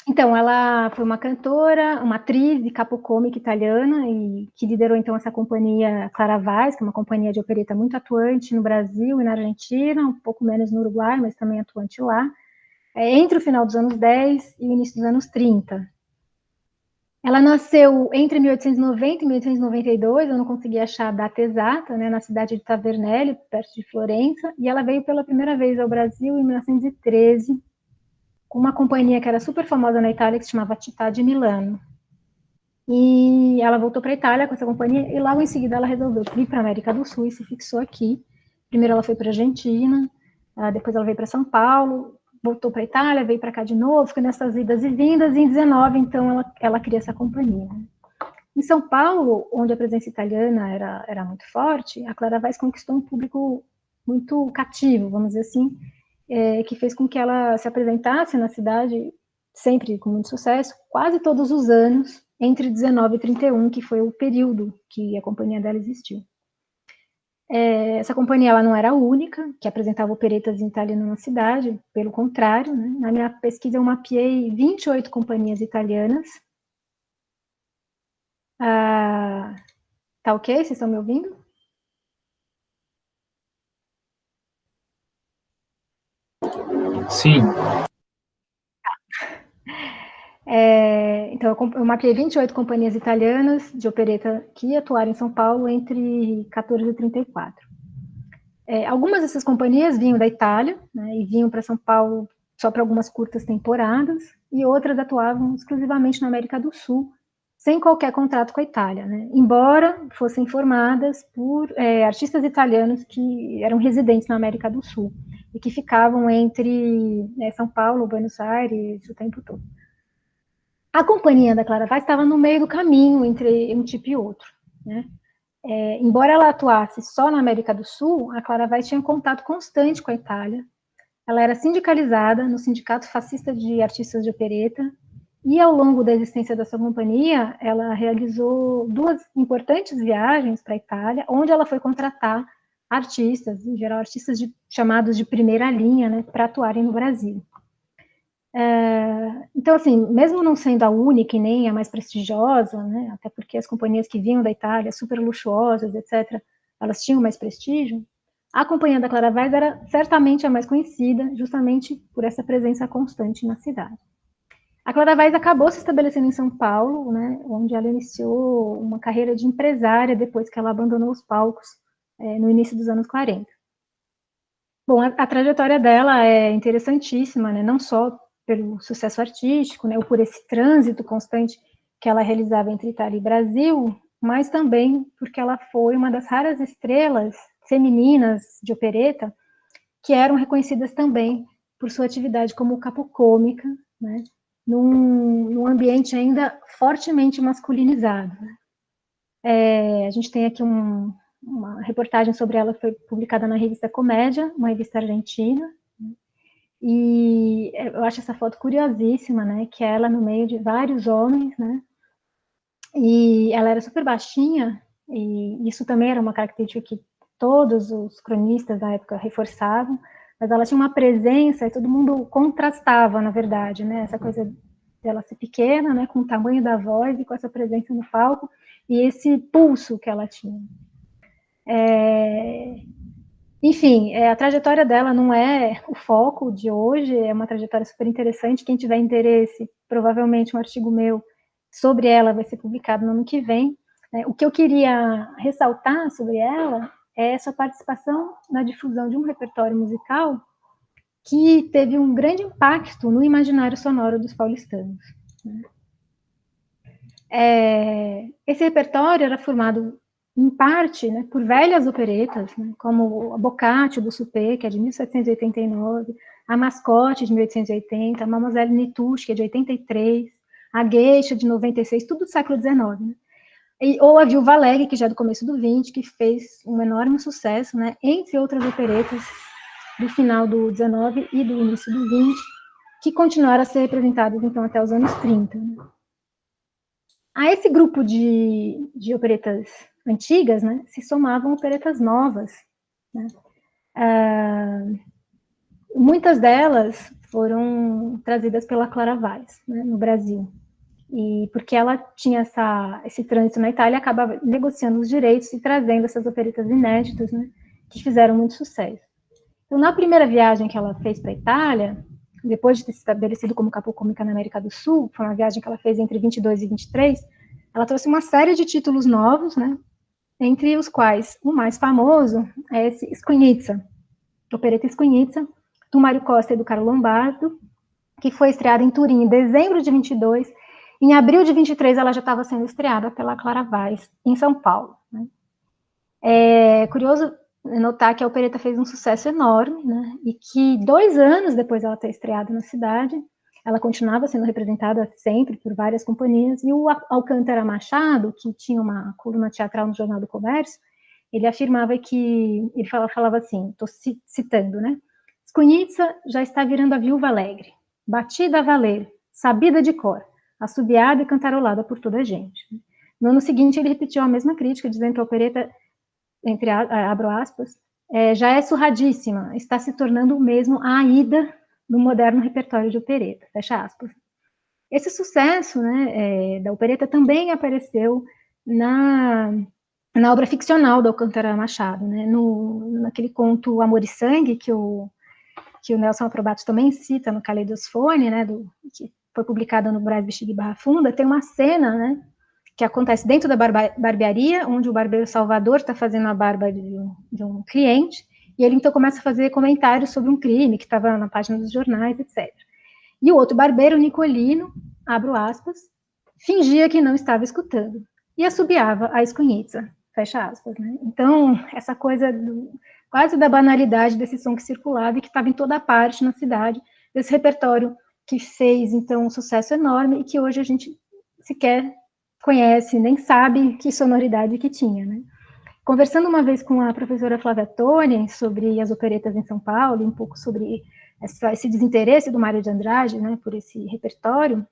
Então, ela foi uma cantora, uma atriz de capo cômico italiana e que liderou, então, essa companhia Clara Vaz, que é uma companhia de opereta muito atuante no Brasil e na Argentina, um pouco menos no Uruguai, mas também atuante lá, entre o final dos anos 10 e o início dos anos 30. Ela nasceu entre 1890 e 1892, eu não consegui achar a data exata, né, na cidade de Tavernelli, perto de Florença, e ela veio pela primeira vez ao Brasil em 1913, com uma companhia que era super famosa na Itália, que se chamava Città di Milano. E ela voltou para a Itália com essa companhia, e logo em seguida ela resolveu vir para a América do Sul e se fixou aqui. Primeiro ela foi para a Argentina, depois ela veio para São Paulo, voltou para a Itália, veio para cá de novo, ficou nessas idas e vindas, e em 19, então, ela cria essa companhia. Em São Paulo, onde a presença italiana era muito forte, a Clara Vaz conquistou um público muito cativo, vamos dizer assim, que fez com que ela se apresentasse na cidade, sempre com muito sucesso, quase todos os anos, entre 19 e 31, que foi o período que a companhia dela existiu. Essa companhia ela não era a única que apresentava operetas em italiano na cidade, pelo contrário, né? Na minha pesquisa eu mapeei 28 companhias italianas. Tá ok? Vocês estão me ouvindo? Sim. Então, eu mapeei 28 companhias italianas de opereta que atuaram em São Paulo entre 14 e 34. Algumas dessas companhias vinham da Itália, né, e vinham para São Paulo só para algumas curtas temporadas, e outras atuavam exclusivamente na América do Sul, sem qualquer contrato com a Itália, né, embora fossem formadas por artistas italianos que eram residentes na América do Sul, e que ficavam entre São Paulo, Buenos Aires, o tempo todo. A companhia da Clara Vaz estava no meio do caminho entre um tipo e outro, né? Embora ela atuasse só na América do Sul, a Clara Vaz tinha um contato constante com a Itália. Ela era sindicalizada no Sindicato Fascista de Artistas de Opereta, e ao longo da existência dessa companhia, ela realizou 2 importantes viagens para a Itália, onde ela foi contratar artistas, em geral artistas chamados de primeira linha, né, para atuarem no Brasil. Então, assim, mesmo não sendo a única e nem a mais prestigiosa, né, até porque as companhias que vinham da Itália, super luxuosas, etc., elas tinham mais prestígio, A Companhia da Clara Vaz era certamente a mais conhecida, justamente por essa presença constante na cidade. A Clara Vaz acabou se estabelecendo em São Paulo, né, onde ela iniciou uma carreira de empresária depois que ela abandonou os palcos no início dos anos 40. Bom, a trajetória dela é interessantíssima, né, não só pelo sucesso artístico, né, ou por esse trânsito constante que ela realizava entre Itália e Brasil, mas também porque ela foi uma das raras estrelas femininas de opereta que eram reconhecidas também por sua atividade como capocômica, né, num ambiente ainda fortemente masculinizado. A gente tem aqui uma reportagem sobre ela, foi publicada na revista Comédia, uma revista argentina, e eu acho essa foto curiosíssima, né, que é ela no meio de vários homens, né, e ela era super baixinha, e isso também era uma característica que todos os cronistas da época reforçavam, mas ela tinha uma presença e todo mundo contrastava, na verdade, né, essa coisa dela ser pequena, né, com o tamanho da voz e com essa presença no palco, e esse pulso que ela tinha. Enfim, a trajetória dela não é o foco de hoje, é uma trajetória super interessante. Quem tiver interesse, provavelmente um artigo meu sobre ela vai ser publicado no ano que vem. O que eu queria ressaltar sobre ela é essa participação na difusão de um repertório musical que teve um grande impacto no imaginário sonoro dos paulistanos. Esse repertório era formado em parte, né, por velhas operetas, né, como a Boccaccio do Suppé, que é de 1789, a Mascotte, de 1880, a Mademoiselle Nitouche, que é de 83, a Geisha, de 96, tudo do século XIX, né? Ou a Viúva Alegre, que já é do começo do 20, que fez um enorme sucesso, né, entre outras operetas do final do 19 e do início do 20, que continuaram a ser representadas, então, até os anos 30. Né? A esse grupo de operetas antigas, né, se somavam operetas novas. Né? Muitas delas foram trazidas pela Clara Vaz, né, no Brasil. E porque ela tinha esse trânsito na Itália, acabava negociando os direitos e trazendo essas operetas inéditas, né, que fizeram muito sucesso. Então, na primeira viagem que ela fez para a Itália, depois de ter se estabelecido como capocômica na América do Sul, foi uma viagem que ela fez entre 22 e 23, ela trouxe uma série de títulos novos, né, entre os quais o mais famoso é esse Squinizza, opereta Squinizza, do Mário Costa e do Carlo Lombardo, que foi estreada em Turim em dezembro de 22. Em abril de 23, ela já estava sendo estreada pela Clara Vaz, em São Paulo. Né? É curioso notar que a opereta fez um sucesso enorme, né? E que 2 anos depois dela ter estreado na cidade, ela continuava sendo representada sempre por várias companhias, e o Alcântara Machado, que tinha uma coluna teatral no Jornal do Comércio, ele afirmava que, ele falava assim, estou citando, né? Squinizza já está virando a Viúva Alegre, batida a valer, sabida de cor, assobiada e cantarolada por toda a gente. No ano seguinte, ele repetiu a mesma crítica, dizendo que a opereta, abro aspas, já é surradíssima, está se tornando mesmo a Aida do moderno repertório de opereta, fecha aspas. Esse sucesso, né, da opereta também apareceu na obra ficcional do Alcântara Machado, né, naquele conto Amor e Sangue, que o Nelson Aprobato também cita no Caleidosfone, né, que foi publicado no Brás Bexiga e Barra Funda, tem uma cena, né, que acontece dentro da barbearia, onde o barbeiro Salvador está fazendo a barba de um cliente, e ele então começa a fazer comentários sobre um crime que estava na página dos jornais, etc. E o outro barbeiro, Nicolino, abro aspas, fingia que não estava escutando, e assobiava a Squinizza, fecha aspas. Né? Então, essa coisa quase da banalidade desse som que circulava e que estava em toda parte na cidade, desse repertório que fez, então, um sucesso enorme e que hoje a gente sequer conhece, nem sabe que sonoridade que tinha, né? Conversando uma vez com a professora Flávia Toni sobre as operetas em São Paulo, um pouco sobre esse desinteresse do Mário de Andrade, né, por esse repertório,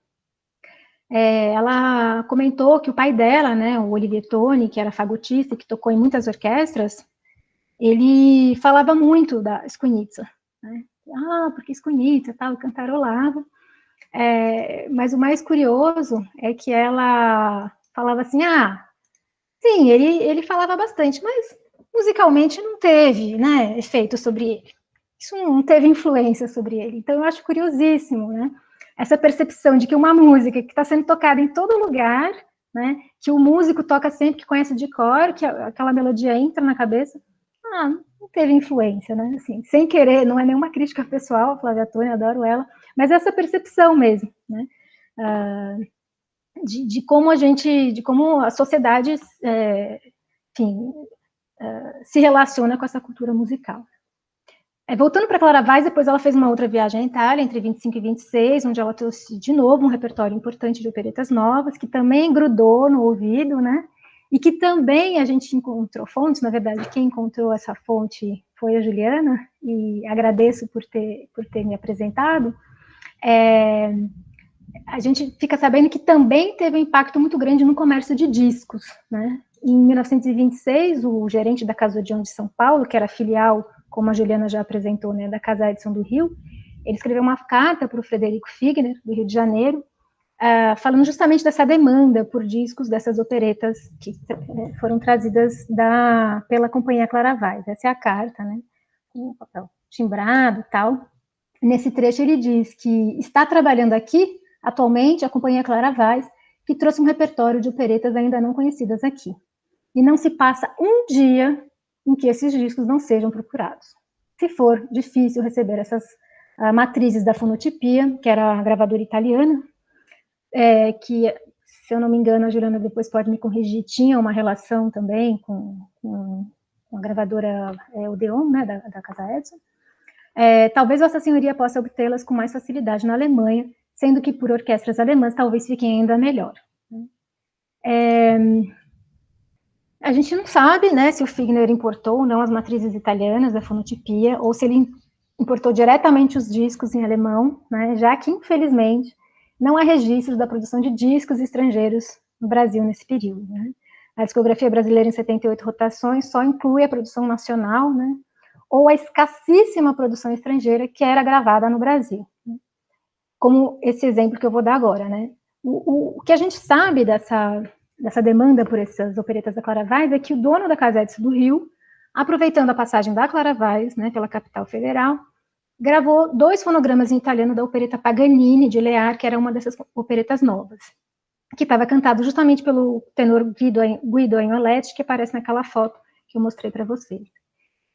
ela comentou que o pai dela, né, o Olivier Toni, que era fagotista e que tocou em muitas orquestras, ele falava muito da Squinizza, né? Porque Squinizza, tal, cantarolava. Mas o mais curioso é que ela falava assim, sim, ele falava bastante, mas musicalmente não teve, né, efeito sobre ele. Isso não teve influência sobre ele. Então, eu acho curiosíssimo, né, essa percepção de que uma música que está sendo tocada em todo lugar, né, que o músico toca sempre, que conhece de cor, que aquela melodia entra na cabeça, não teve influência, né, assim, sem querer, não é nenhuma crítica pessoal, Flávia Tônia, adoro ela, mas essa percepção mesmo, né, de como a sociedade, enfim, se relaciona com essa cultura musical. Voltando para Clara Weiss, depois ela fez uma outra viagem à Itália, entre 25 e 26, onde ela trouxe de novo um repertório importante de operetas novas, que também grudou no ouvido, né? E que também a gente encontrou fontes, na verdade, quem encontrou essa fonte foi a Juliana, e agradeço por ter me apresentado. A gente fica sabendo que também teve um impacto muito grande no comércio de discos, né? Em 1926, o gerente da Casa Odeon de São Paulo, que era filial, como a Juliana já apresentou, né, da Casa Edison do Rio, ele escreveu uma carta para o Frederico Figner, do Rio de Janeiro, falando justamente dessa demanda por discos dessas operetas que foram trazidas pela Companhia Clara Weiss. Essa é a carta, né, com o papel timbrado e tal. Nesse trecho ele diz que está trabalhando aqui, atualmente, a Companhia Clara Weiss, que trouxe um repertório de operetas ainda não conhecidas aqui. E não se passa um dia em que esses discos não sejam procurados. Se for difícil receber essas matrizes da fonotipia, que era a gravadora italiana, que, se eu não me engano, a Juliana depois pode me corrigir, tinha uma relação também com a gravadora Odeon, né, da Casa Edison. Talvez Vossa Senhoria possa obtê-las com mais facilidade na Alemanha, sendo que por orquestras alemãs talvez fiquem ainda melhor. A gente não sabe, né, se o Figner importou ou não as matrizes italianas da fonotipia, ou se ele importou diretamente os discos em alemão, né, já que, infelizmente, não há registros da produção de discos estrangeiros no Brasil nesse período, né. A discografia brasileira em 78 rotações só inclui a produção nacional, né, ou a escassíssima produção estrangeira que era gravada no Brasil, né, como esse exemplo que eu vou dar agora, né. O que a gente sabe dessa demanda por essas operetas da Clara Weiss é que o dono da Casa Edison do Rio, aproveitando a passagem da Clara Weiss, né, pela capital federal, gravou 2 fonogramas em italiano da opereta Paganini, de Lear, que era uma dessas operetas novas, que estava cantado justamente pelo tenor Guido Agnoletti, que aparece naquela foto que eu mostrei para vocês,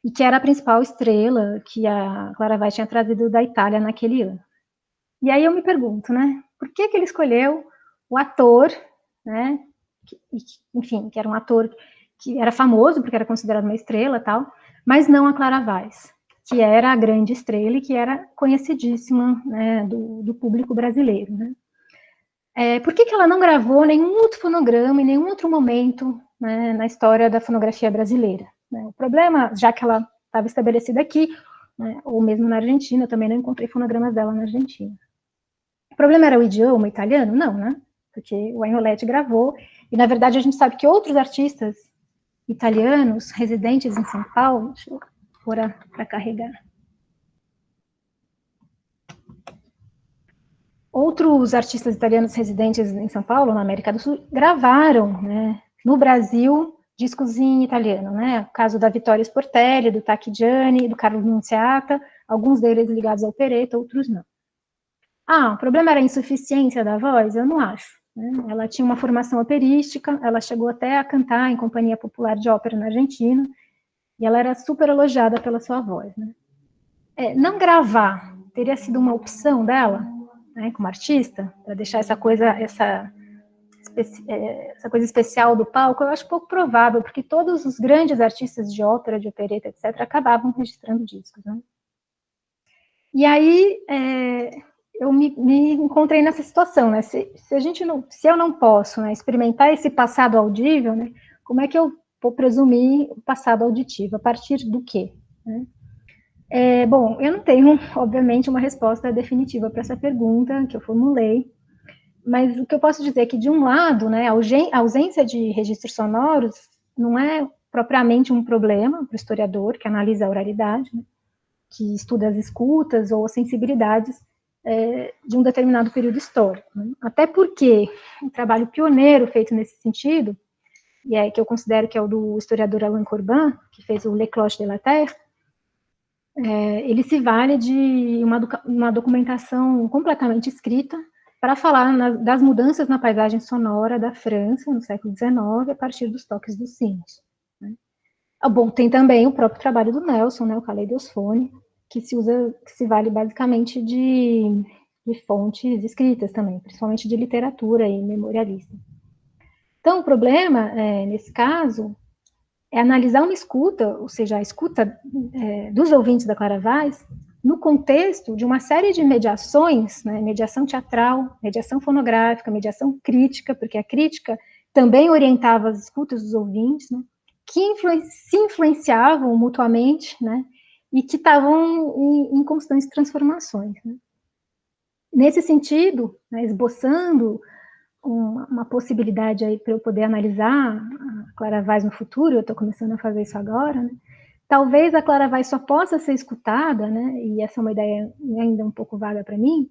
e que era a principal estrela que a Clara Weiss tinha trazido da Itália naquele ano. E aí eu me pergunto, né, por que ele escolheu o ator, né, enfim, que era um ator que era famoso, porque era considerado uma estrela, tal, mas não a Clara Weiss, que era a grande estrela e que era conhecidíssima, né, do público brasileiro, né. Por que ela não gravou nenhum outro fonograma em nenhum outro momento, né, na história da fonografia brasileira, né? O problema, já que ela estava estabelecida aqui, né, ou mesmo na Argentina, eu também não encontrei fonogramas dela na Argentina. O problema era o idioma italiano? Não, né? Porque o Agnoletti gravou, e na verdade a gente sabe que outros artistas italianos residentes em São Paulo, deixa eu pôr para carregar, outros artistas italianos residentes em São Paulo, na América do Sul, gravaram, né, no Brasil, discos em italiano, né, o caso da Vittoria Sportelli, do Tacchigiani, do Carlo Nunziata, alguns deles ligados ao opereta, outros não. O problema era a insuficiência da voz? Eu não acho. Né? Ela tinha uma formação operística, ela chegou até a cantar em companhia popular de ópera na Argentina, e ela era super elogiada pela sua voz. Né? Não gravar teria sido uma opção dela, né, como artista, para deixar essa coisa especial do palco? Eu acho pouco provável, porque todos os grandes artistas de ópera, de opereta, etc., acabavam registrando discos. Né? E aí, eu me encontrei nessa situação, né? Se eu não posso, né, experimentar esse passado audível, né, como é que eu vou presumir o passado auditivo? A partir do quê? Né? Bom, eu não tenho, obviamente, uma resposta definitiva para essa pergunta que eu formulei, mas o que eu posso dizer é que, de um lado, né, a ausência de registros sonoros não é propriamente um problema para o historiador que analisa a oralidade, né, que estuda as escutas ou as sensibilidades de um determinado período histórico. Né? Até porque um trabalho pioneiro feito nesse sentido e que eu considero que é o do historiador Alain Corbin, que fez o Le Cloche de la Terre, ele se vale de uma documentação completamente escrita para falar das mudanças na paisagem sonora da França no século XIX, a partir dos toques dos sinos. Né? Bom, tem também o próprio trabalho do Nelson, né, o Caleidosfone, que se vale basicamente de fontes escritas também, principalmente de literatura e memorialista. Então, o problema, nesse caso, é analisar uma escuta, ou seja, a escuta dos ouvintes da Clara Vaz, no contexto de uma série de mediações, né, mediação teatral, mediação fonográfica, mediação crítica, porque a crítica também orientava as escutas dos ouvintes, né, que se influenciavam mutuamente, né, e que estavam em constantes transformações. Né. Nesse sentido, né, esboçando uma possibilidade aí para eu poder analisar a Clara Vaz no futuro, eu estou começando a fazer isso agora, né? Talvez a Clara Vaz só possa ser escutada, né, e essa é uma ideia ainda um pouco vaga para mim,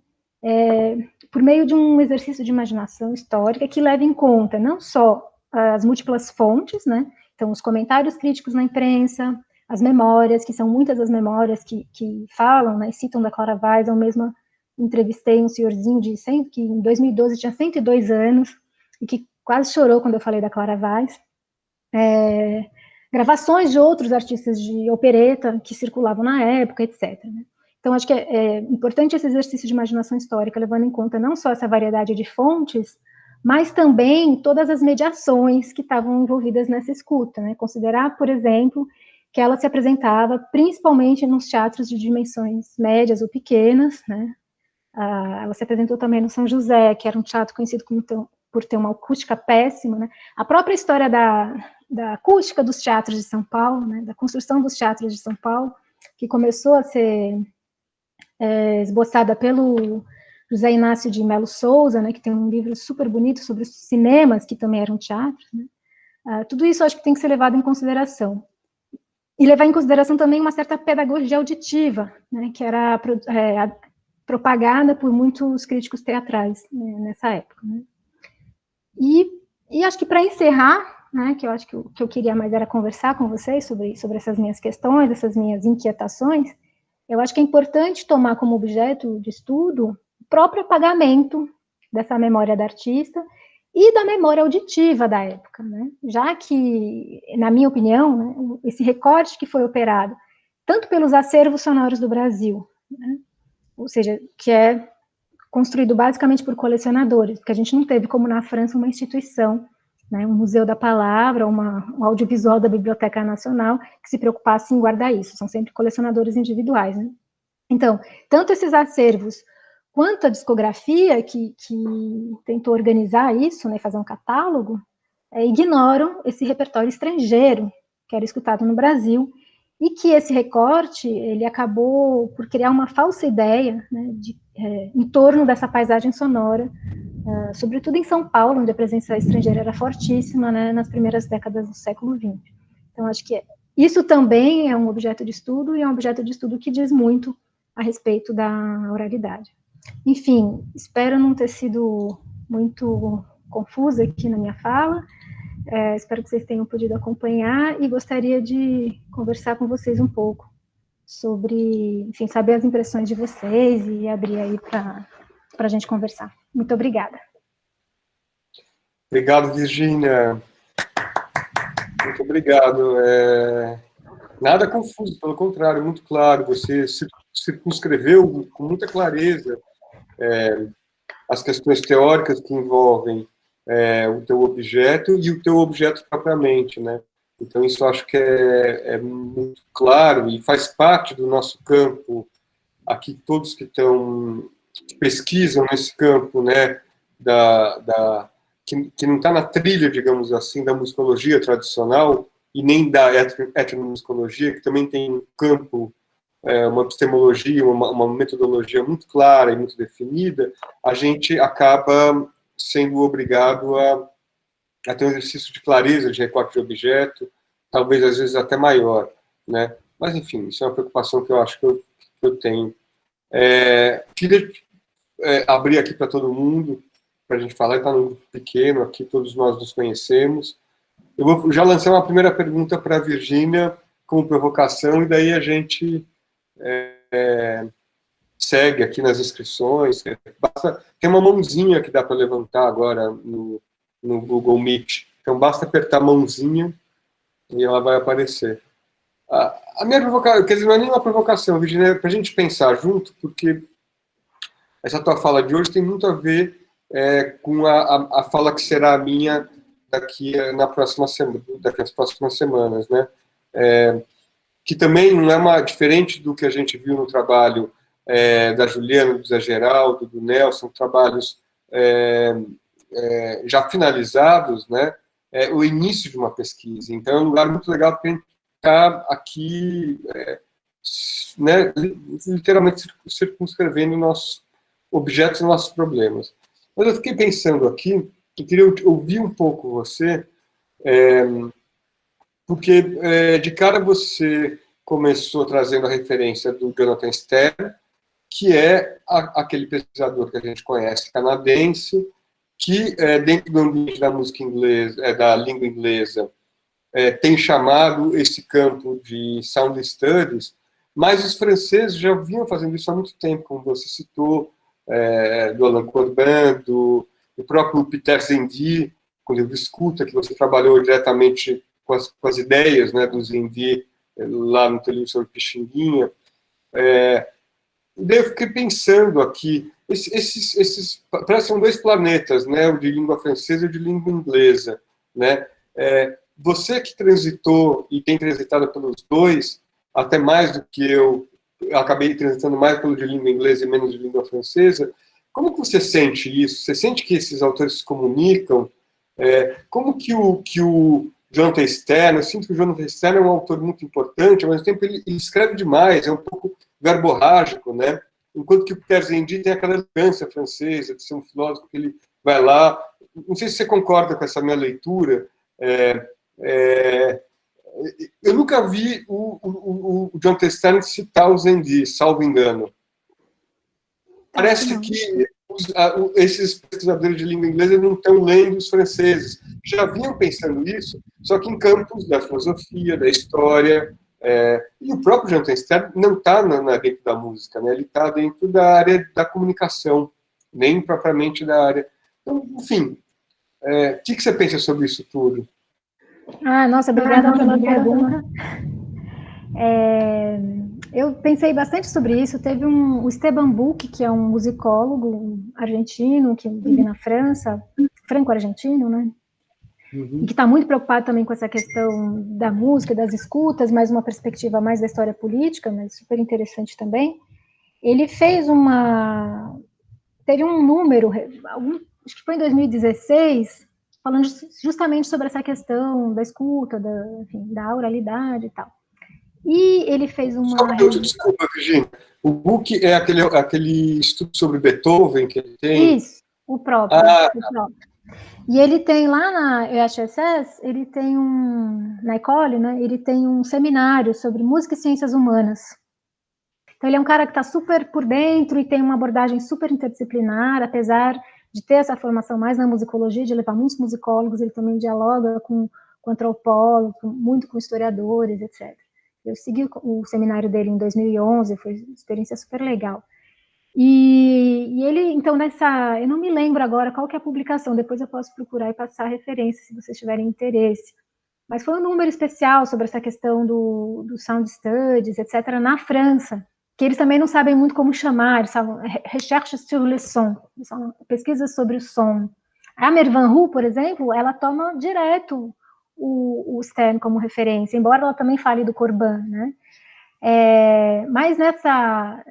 por meio de um exercício de imaginação histórica que leve em conta não só as múltiplas fontes, né, então os comentários críticos na imprensa, as memórias, que são muitas as memórias que falam, né, citam da Clara Vaz. Eu mesma entrevistei um senhorzinho que em 2012 tinha 102 anos, e que quase chorou quando eu falei da Clara Vaz. Gravações de outros artistas de opereta que circulavam na época, etc. Né? Então, acho que é importante esse exercício de imaginação histórica, levando em conta não só essa variedade de fontes, mas também todas as mediações que estavam envolvidas nessa escuta. Né? Considerar, por exemplo, que ela se apresentava principalmente nos teatros de dimensões médias ou pequenas, né? Ela se apresentou também no São José, que era um teatro conhecido por ter uma acústica péssima, né? A própria história da acústica dos teatros de São Paulo, né? Da construção dos teatros de São Paulo, que começou a ser esboçada pelo José Inácio de Melo Souza, né? Que tem um livro super bonito sobre os cinemas, que também eram teatros, né? Tudo isso acho que tem que ser levado em consideração. E levar em consideração também uma certa pedagogia auditiva, né? Que era propagada por muitos críticos teatrais, né, nessa época. Né? E acho que para encerrar, né, que eu acho que o que eu queria mais era conversar com vocês sobre essas minhas questões, essas minhas inquietações, eu acho que é importante tomar como objeto de estudo o próprio apagamento dessa memória da artista e da memória auditiva da época, né? Já que, na minha opinião, né, esse recorte que foi operado tanto pelos acervos sonoros do Brasil, né, ou seja, que é construído basicamente por colecionadores, porque a gente não teve, como na França, uma instituição, né, um museu da palavra, um audiovisual da Biblioteca Nacional, que se preocupasse em guardar isso, são sempre colecionadores individuais. Né? Então, tanto esses acervos, quanto a discografia, que tentou organizar isso, né, fazer um catálogo, ignoram esse repertório estrangeiro, que era escutado no Brasil, e que esse recorte, ele acabou por criar uma falsa ideia, né, em torno dessa paisagem sonora, sobretudo em São Paulo, onde a presença estrangeira era fortíssima, né, nas primeiras décadas do século XX. Então, acho que isso também é um objeto de estudo, e é um objeto de estudo que diz muito a respeito da oralidade. Enfim, espero não ter sido muito confusa aqui na minha fala. Espero que vocês tenham podido acompanhar e gostaria de conversar com vocês um pouco sobre, enfim, saber as impressões de vocês e abrir aí para a gente conversar. Muito obrigada. Obrigado, Virgínia. Muito obrigado. Nada confuso, pelo contrário, muito claro. Você circunscreveu com muita clareza as questões teóricas que envolvem o teu objeto e o teu objeto propriamente, né? Então, isso eu acho que é muito claro e faz parte do nosso campo, aqui todos que pesquisam nesse campo, né, que não está na trilha, digamos assim, da musicologia tradicional e nem da etnomusicologia, que também tem um campo, uma epistemologia, uma metodologia muito clara e muito definida, a gente acaba sendo obrigado a ter um exercício de clareza, de recorte de objeto, talvez às vezes até maior, né? Mas, enfim, isso é uma preocupação que eu acho que eu tenho. Queria abrir aqui para todo mundo, para a gente falar, está num grupo pequeno, aqui todos nós nos conhecemos, Eu vou já lançar uma primeira pergunta para a Virgínia, como provocação, e daí a gente segue aqui nas inscrições. Tem uma mãozinha que dá para levantar agora no Google Meet. Então, basta apertar a mãozinha e ela vai aparecer. A minha provocação, quer dizer, não é nem uma provocação, Virgínia, é para a gente pensar junto, porque essa tua fala de hoje tem muito a ver com a fala que será a minha daqui às próximas semanas, né? Que também não é diferente do que a gente viu no trabalho da Juliana, do Zé Geraldo, do Nelson, trabalhos já finalizados, né? O início de uma pesquisa. Então, é um lugar muito legal para a gente estar aqui, né, literalmente circunscrevendo nossos objetos e nossos problemas. Mas eu fiquei pensando aqui, e queria ouvir um pouco você, porque de cara você começou trazendo a referência do Jonathan Stern, que é aquele pesquisador que a gente conhece, canadense, que dentro do ambiente da música inglesa, da língua inglesa, tem chamado esse campo de sound studies, mas os franceses já vinham fazendo isso há muito tempo, como você citou, do Alain Corbin, do próprio Peter Zendy, com o livro Escuta, que você trabalhou diretamente com as ideias, né, do Zendy lá no teu livro sobre Pixinguinha. Daí eu fiquei pensando aqui, esses parecem dois planetas, né, o de língua francesa e o de língua inglesa, né? Você que transitou e tem transitado pelos dois, até mais do que eu acabei transitando mais pelo de língua inglesa e menos de língua francesa, como que você sente isso? Você sente que esses autores se comunicam? Como que o Jonathan Stern, eu sinto que o Jonathan Stern é um autor muito importante, ao mesmo tempo ele escreve demais, é um pouco verborrágico, né? Enquanto que o Peter Zendy tem aquela elegância francesa de ser um filósofo que ele vai lá. Não sei se você concorda com essa minha leitura. Eu nunca vi o Jonathan Stern citar o Zendy, salvo engano. Parece que esses pesquisadores de língua inglesa não estão lendo os franceses. Já vinham pensando isso, só que em campos da filosofia, da história. E o próprio Jonathan Stern não está dentro da música, né? Ele está dentro da área da comunicação, nem propriamente da área. Então, enfim, o que você pensa sobre isso tudo? Nossa, obrigada pela pergunta. Eu pensei bastante sobre isso. Teve o Esteban Buch, que é um musicólogo argentino, que vive na França, franco-argentino, né? E que está muito preocupado também com essa questão da música, das escutas, mas uma perspectiva mais da história política, mas super interessante também. Ele teve um número, acho que foi em 2016, falando justamente sobre essa questão da escuta, da oralidade e tal. E ele fez uma... Desculpa, Virginia. O Buch é aquele estudo sobre Beethoven que ele tem? Isso, o próprio. E ele tem lá na EHSS, ele tem na École, né, ele tem um seminário sobre música e ciências humanas. Então ele é um cara que está super por dentro e tem uma abordagem super interdisciplinar, apesar de ter essa formação mais na musicologia, de levar muitos musicólogos, ele também dialoga com antropólogos, muito com historiadores, etc. Eu segui o seminário dele em 2011, foi uma experiência super legal. E ele, então, eu não me lembro agora qual que é a publicação, depois eu posso procurar e passar a referência, se vocês tiverem interesse. Mas foi um número especial sobre essa questão do sound studies, etc., na França, que eles também não sabem muito como chamar, eles falam recherche sur le son, são pesquisas sobre o som. A Mervan Roux, por exemplo, ela toma direto o Stern como referência, embora ela também fale do Corbin, né? Mas nessa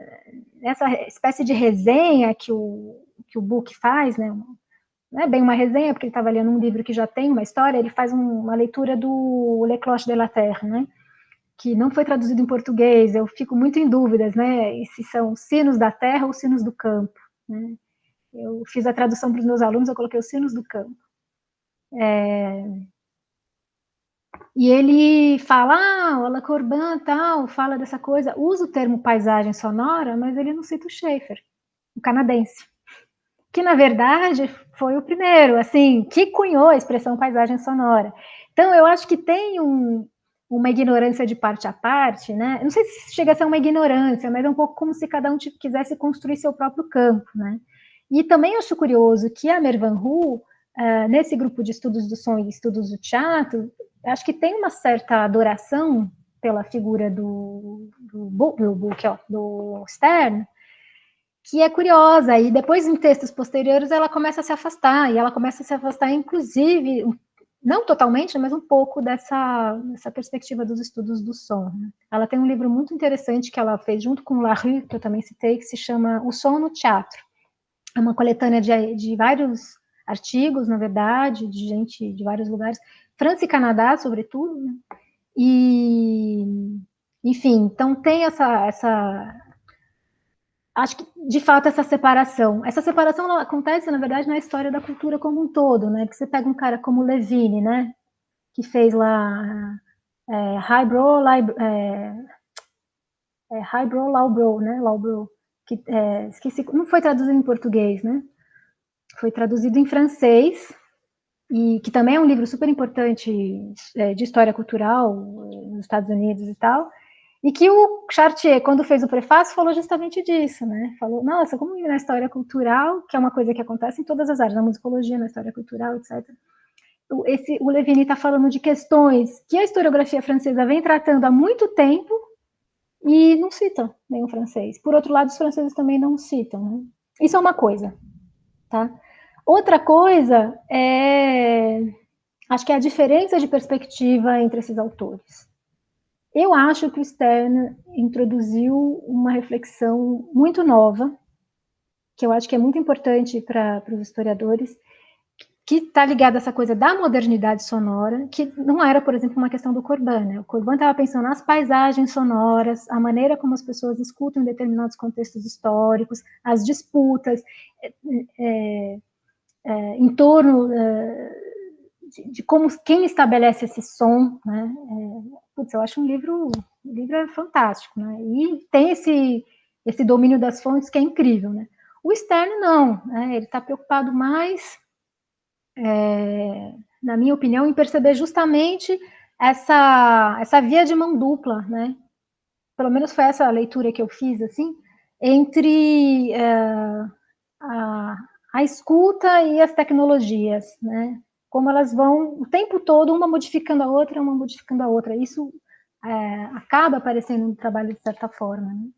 espécie de resenha que o Buch faz, né? Não é bem uma resenha, porque ele estava lendo um livro que já tem uma história, ele faz uma leitura do Le Cloche de la Terre, né? Que não foi traduzido em português, eu fico muito em dúvidas, né? Se são sinos da terra ou sinos do campo, né? Eu fiz a tradução para os meus alunos, eu coloquei os sinos do campo. E ele fala, o Alain Corbin, tal, fala dessa coisa, usa o termo paisagem sonora, mas ele não cita o Schaeffer, o canadense, que, na verdade, foi o primeiro, assim, que cunhou a expressão paisagem sonora. Então, eu acho que tem uma ignorância de parte a parte, né? Eu não sei se chega a ser uma ignorância, mas é um pouco como se cada um quisesse construir seu próprio campo, né? E também acho curioso que a Mervan Hu, nesse grupo de estudos do som e estudos do teatro, acho que tem uma certa adoração pela figura do Stern, que é curiosa, e depois em textos posteriores ela começa a se afastar, e ela começa a se afastar inclusive, não totalmente, mas um pouco dessa perspectiva dos estudos do som. Né? Ela tem um livro muito interessante que ela fez junto com Larue, que eu também citei, que se chama O Som no Teatro. É uma coletânea de vários artigos, na verdade, de gente de vários lugares, França e Canadá, sobretudo, né? E, enfim, então tem acho que, de fato, essa separação ela acontece, na verdade, na história da cultura como um todo, né? Porque você pega um cara como Levine, né? Que fez lá Highbrow, Lowbrow, né? Lowbrow, que esqueci, não foi traduzido em português, né? Foi traduzido em francês, e que também é um livro super importante de história cultural nos Estados Unidos e tal, e que o Chartier, quando fez o prefácio, falou justamente disso, né? Falou, nossa, como na história cultural, que é uma coisa que acontece em todas as áreas, na musicologia, na história cultural, etc., o Levine está falando de questões que a historiografia francesa vem tratando há muito tempo e não cita nenhum francês. Por outro lado, os franceses também não citam, né? Isso é uma coisa, tá? Outra coisa acho que é a diferença de perspectiva entre esses autores. Eu acho que o Stern introduziu uma reflexão muito nova, que eu acho que é muito importante para os historiadores, que está ligada a essa coisa da modernidade sonora, que não era, por exemplo, uma questão do Corban, né? O Corban estava pensando nas paisagens sonoras, a maneira como as pessoas escutam em determinados contextos históricos, as disputas em torno de como quem estabelece esse som, né? Putz, eu acho o livro é fantástico, né? E tem esse domínio das fontes que é incrível, né? O Stern não, né? Ele está preocupado mais, na minha opinião, em perceber justamente essa via de mão dupla, né? Pelo menos foi essa a leitura que eu fiz, assim, entre a escuta e as tecnologias, né? Como elas vão o tempo todo, uma modificando a outra, Isso acaba aparecendo no trabalho de certa forma, né?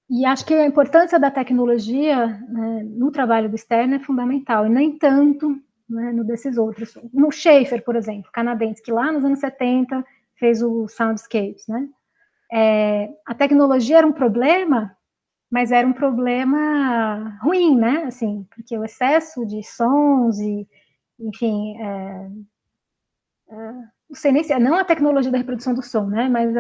E acho que a importância da tecnologia, né, no trabalho do Stern é fundamental, e nem tanto, né, no desses outros. No Schaeffer, por exemplo, canadense, que lá nos anos 70 fez o Soundscapes, né? A tecnologia era um problema, mas era um problema ruim, né? Assim, porque o excesso de sons e, enfim, não sei nem se não a tecnologia da reprodução do som, né? Mas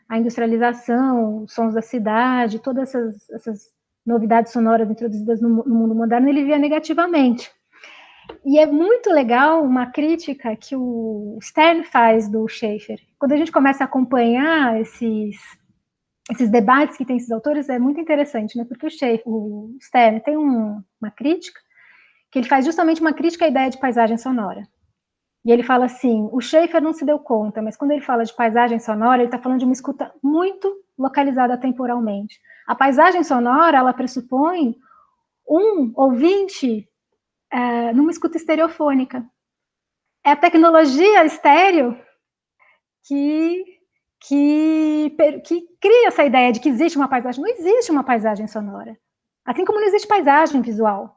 a industrialização, os sons da cidade, todas essas novidades sonoras introduzidas no mundo moderno, ele via negativamente. E é muito legal uma crítica que o Stern faz do Schaeffer. Quando a gente começa a acompanhar esses debates que tem esses autores, é muito interessante, né? Porque o Stern tem uma crítica, que ele faz justamente uma crítica à ideia de paisagem sonora. E ele fala assim, o Schaeffer não se deu conta, mas quando ele fala de paisagem sonora, ele está falando de uma escuta muito localizada temporalmente. A paisagem sonora, ela pressupõe um ouvinte numa escuta estereofônica. É a tecnologia estéreo que cria essa ideia de que existe uma paisagem. Não existe uma paisagem sonora. Assim como não existe paisagem visual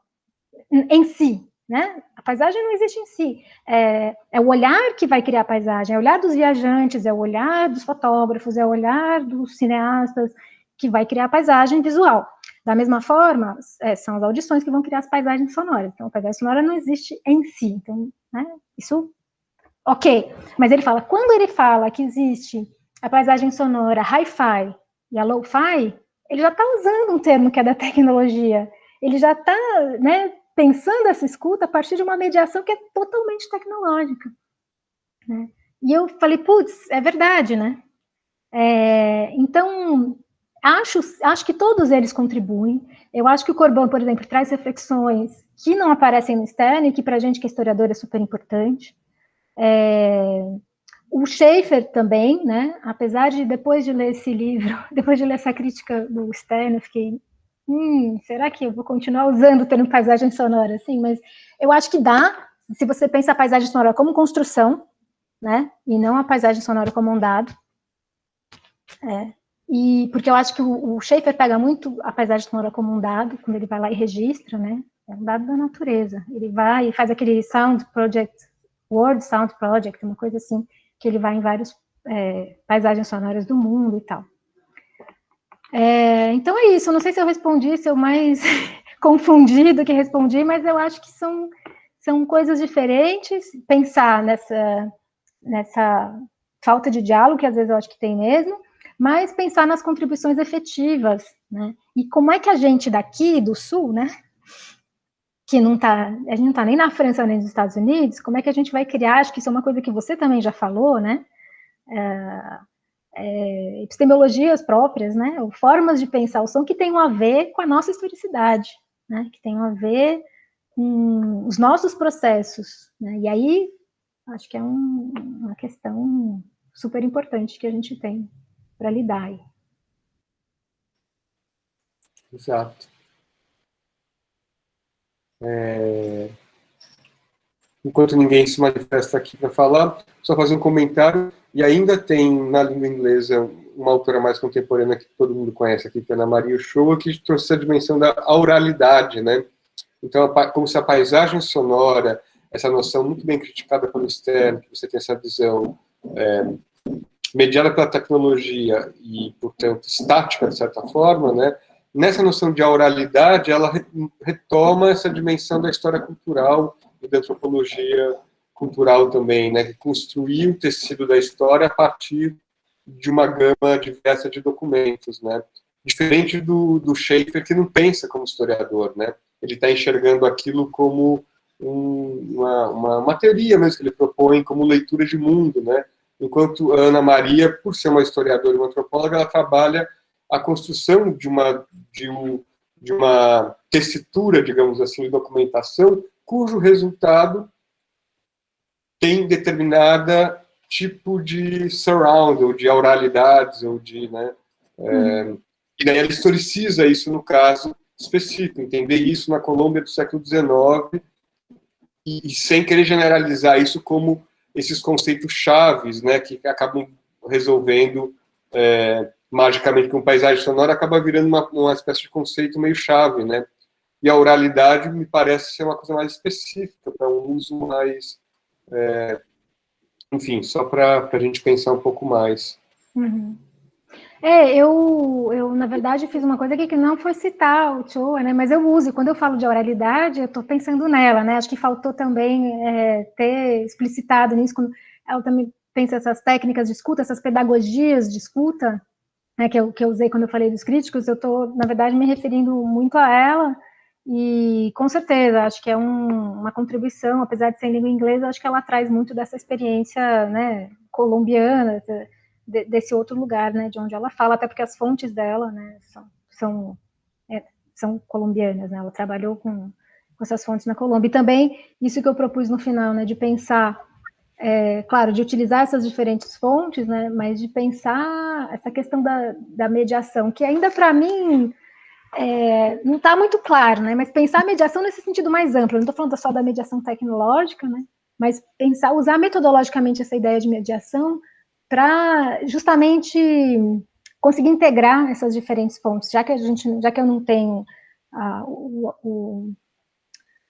em si, né? A paisagem não existe em si. É o olhar que vai criar a paisagem, é o olhar dos viajantes, é o olhar dos fotógrafos, é o olhar dos cineastas que vai criar a paisagem visual. Da mesma forma, são as audições que vão criar as paisagens sonoras. Então, a paisagem sonora não existe em si. Então, né, isso, ok. Mas ele fala, quando ele fala que existe a paisagem sonora hi-fi e a low-fi, ele já está usando um termo que é da tecnologia. Ele já está, né, pensando essa escuta a partir de uma mediação que é totalmente tecnológica. Né? E eu falei, putz, é verdade, né? Então, acho que todos eles contribuem. Eu acho que o Corban, por exemplo, traz reflexões que não aparecem no Stern e que para a gente que é historiador é super importante. O Schaeffer também, né? Apesar de, depois de ler esse livro, depois de ler essa crítica do Stern, eu fiquei, será que eu vou continuar usando o termo paisagem sonora? Assim, mas eu acho que dá, se você pensa a paisagem sonora como construção, né? E não a paisagem sonora como um dado. E porque eu acho que o Schaeffer pega muito a paisagem sonora como um dado, quando ele vai lá e registra, né? É um dado da natureza. Ele vai e faz aquele Sound Project, World Sound Project, uma coisa assim, que ele vai em várias paisagens sonoras do mundo e tal. Então é isso, eu não sei se eu respondi, se eu mais confundi do que respondi, mas eu acho que são coisas diferentes, pensar nessa falta de diálogo, que às vezes eu acho que tem mesmo, mas pensar nas contribuições efetivas, né? E como é que a gente daqui do Sul, né, que a gente não está nem na França nem nos Estados Unidos, como é que a gente vai criar, acho que isso é uma coisa que você também já falou, né, epistemologias próprias, né, ou formas de pensar o som que tenham a ver com a nossa historicidade, né, que tenham a ver com os nossos processos, né, e aí acho que é uma questão super importante que a gente tem para lidar aí. Exato. Enquanto ninguém se manifesta aqui para falar, só fazer um comentário. E ainda tem, na língua inglesa, uma autora mais contemporânea que todo mundo conhece aqui, que é a Ana Maria Uchoa, que trouxe a dimensão da auralidade, né? Então, como se a paisagem sonora, essa noção muito bem criticada pelo Stern, que você tem essa visão mediada pela tecnologia e, portanto, estática, de certa forma, né? Nessa noção de auralidade, ela retoma essa dimensão da história cultural e da antropologia cultural também, né? Que construiu o tecido da história a partir de uma gama diversa de documentos, né? Diferente do Schaeffer, que não pensa como historiador, né? Ele está enxergando aquilo como uma teoria mesmo que ele propõe como leitura de mundo, né? Enquanto a Ana Maria, por ser uma historiadora e uma antropóloga, ela trabalha a construção de uma tessitura, digamos assim, de documentação, cujo resultado tem determinada tipo de surround, ou de auralidades, ou de, né, e daí ela historiciza isso no caso específico, entender isso na Colômbia do século XIX, e sem querer generalizar isso como esses conceitos chaves, né, que acabam resolvendo magicamente com paisagem sonora, acaba virando uma espécie de conceito meio chave, né? E a oralidade me parece ser uma coisa mais específica, para um uso mais... enfim, só para a gente pensar um pouco mais. Uhum. Eu, na verdade, fiz uma coisa aqui que não foi citar o Uchoa, né? Mas eu uso, e quando eu falo de oralidade, eu estou pensando nela, né? Acho que faltou também ter explicitado nisso, quando ela também pensa essas técnicas de escuta, essas pedagogias de escuta, né, que eu usei quando eu falei dos críticos, eu estou, na verdade, me referindo muito a ela, e com certeza, acho que é uma contribuição, apesar de ser em língua inglesa, acho que ela traz muito dessa experiência, né, colombiana, desse outro lugar, né, de onde ela fala, até porque as fontes dela, né, são colombianas, né, ela trabalhou com essas fontes na Colômbia, e também isso que eu propus no final, né, de pensar, claro, de utilizar essas diferentes fontes, né, mas de pensar essa questão da mediação, que ainda para mim não está muito claro, né, mas pensar a mediação nesse sentido mais amplo, eu não estou falando só da mediação tecnológica, né, mas usar metodologicamente essa ideia de mediação para justamente conseguir integrar essas diferentes fontes, já que eu não tenho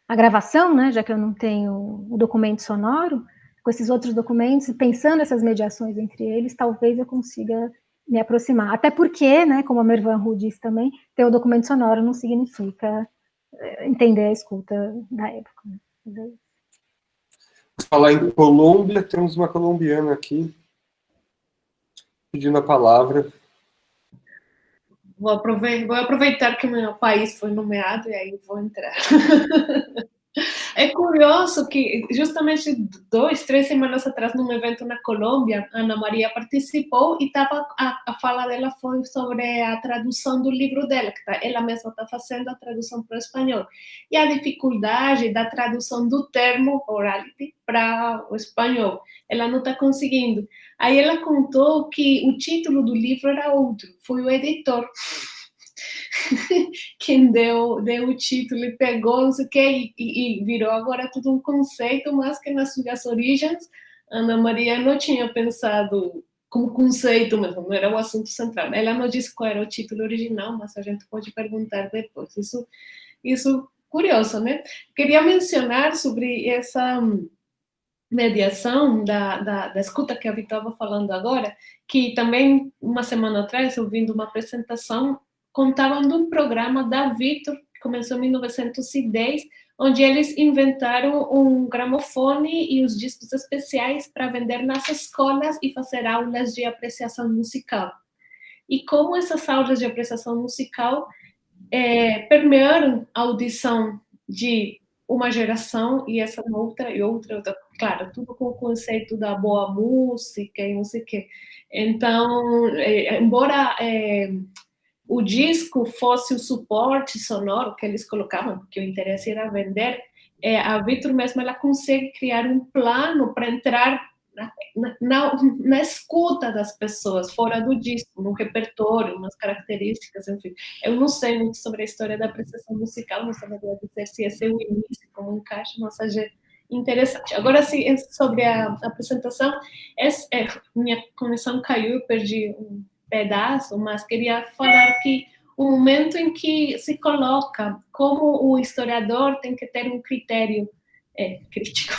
a gravação, né, já que eu não tenho o documento sonoro, com esses outros documentos, pensando essas mediações entre eles, talvez eu consiga me aproximar. Até porque, né, como a Mervan Hu disse também, ter o documento sonoro não significa entender a escuta da época. Né? Falar em Colômbia, temos uma colombiana aqui pedindo a palavra. Vou aproveitar que o meu país foi nomeado e aí vou entrar. É curioso que justamente 2, 3 semanas atrás, num evento na Colômbia, Ana Maria participou e a fala dela foi sobre a tradução do livro dela, que ela mesma está fazendo a tradução para o espanhol. E a dificuldade da tradução do termo orality para o espanhol. Ela não está conseguindo. Aí ela contou que o título do livro era outro, foi o editor quem deu o título e pegou, não sei o quê, e virou agora tudo um conceito, mas que nas suas origens, Ana Maria não tinha pensado como conceito mesmo, não era o assunto central. Ela não disse qual era o título original, mas a gente pode perguntar depois. Isso curioso, né? Queria mencionar sobre essa mediação da escuta que a Vitor estava falando agora, que também, uma semana atrás, ouvindo uma apresentação, contavam de um programa da Vitor, que começou em 1910, onde eles inventaram um gramofone e os discos especiais para vender nas escolas e fazer aulas de apreciação musical. E como essas aulas de apreciação musical permearam a audição de uma geração e essa outra, claro, tudo com o conceito da boa música e não sei o quê. Então, embora o disco fosse o suporte sonoro que eles colocavam, porque o interesse era vender, a Vitor mesmo ela consegue criar um plano para entrar na escuta das pessoas, fora do disco, no repertório, nas características, enfim. Eu não sei muito sobre a história da apreciação musical, não saberia dizer se esse é o início, como encaixa, mas é interessante. Agora, sim, sobre a apresentação, minha conexão caiu, eu perdi um pedaço, mas queria falar que o momento em que se coloca como o historiador tem que ter um critério crítico,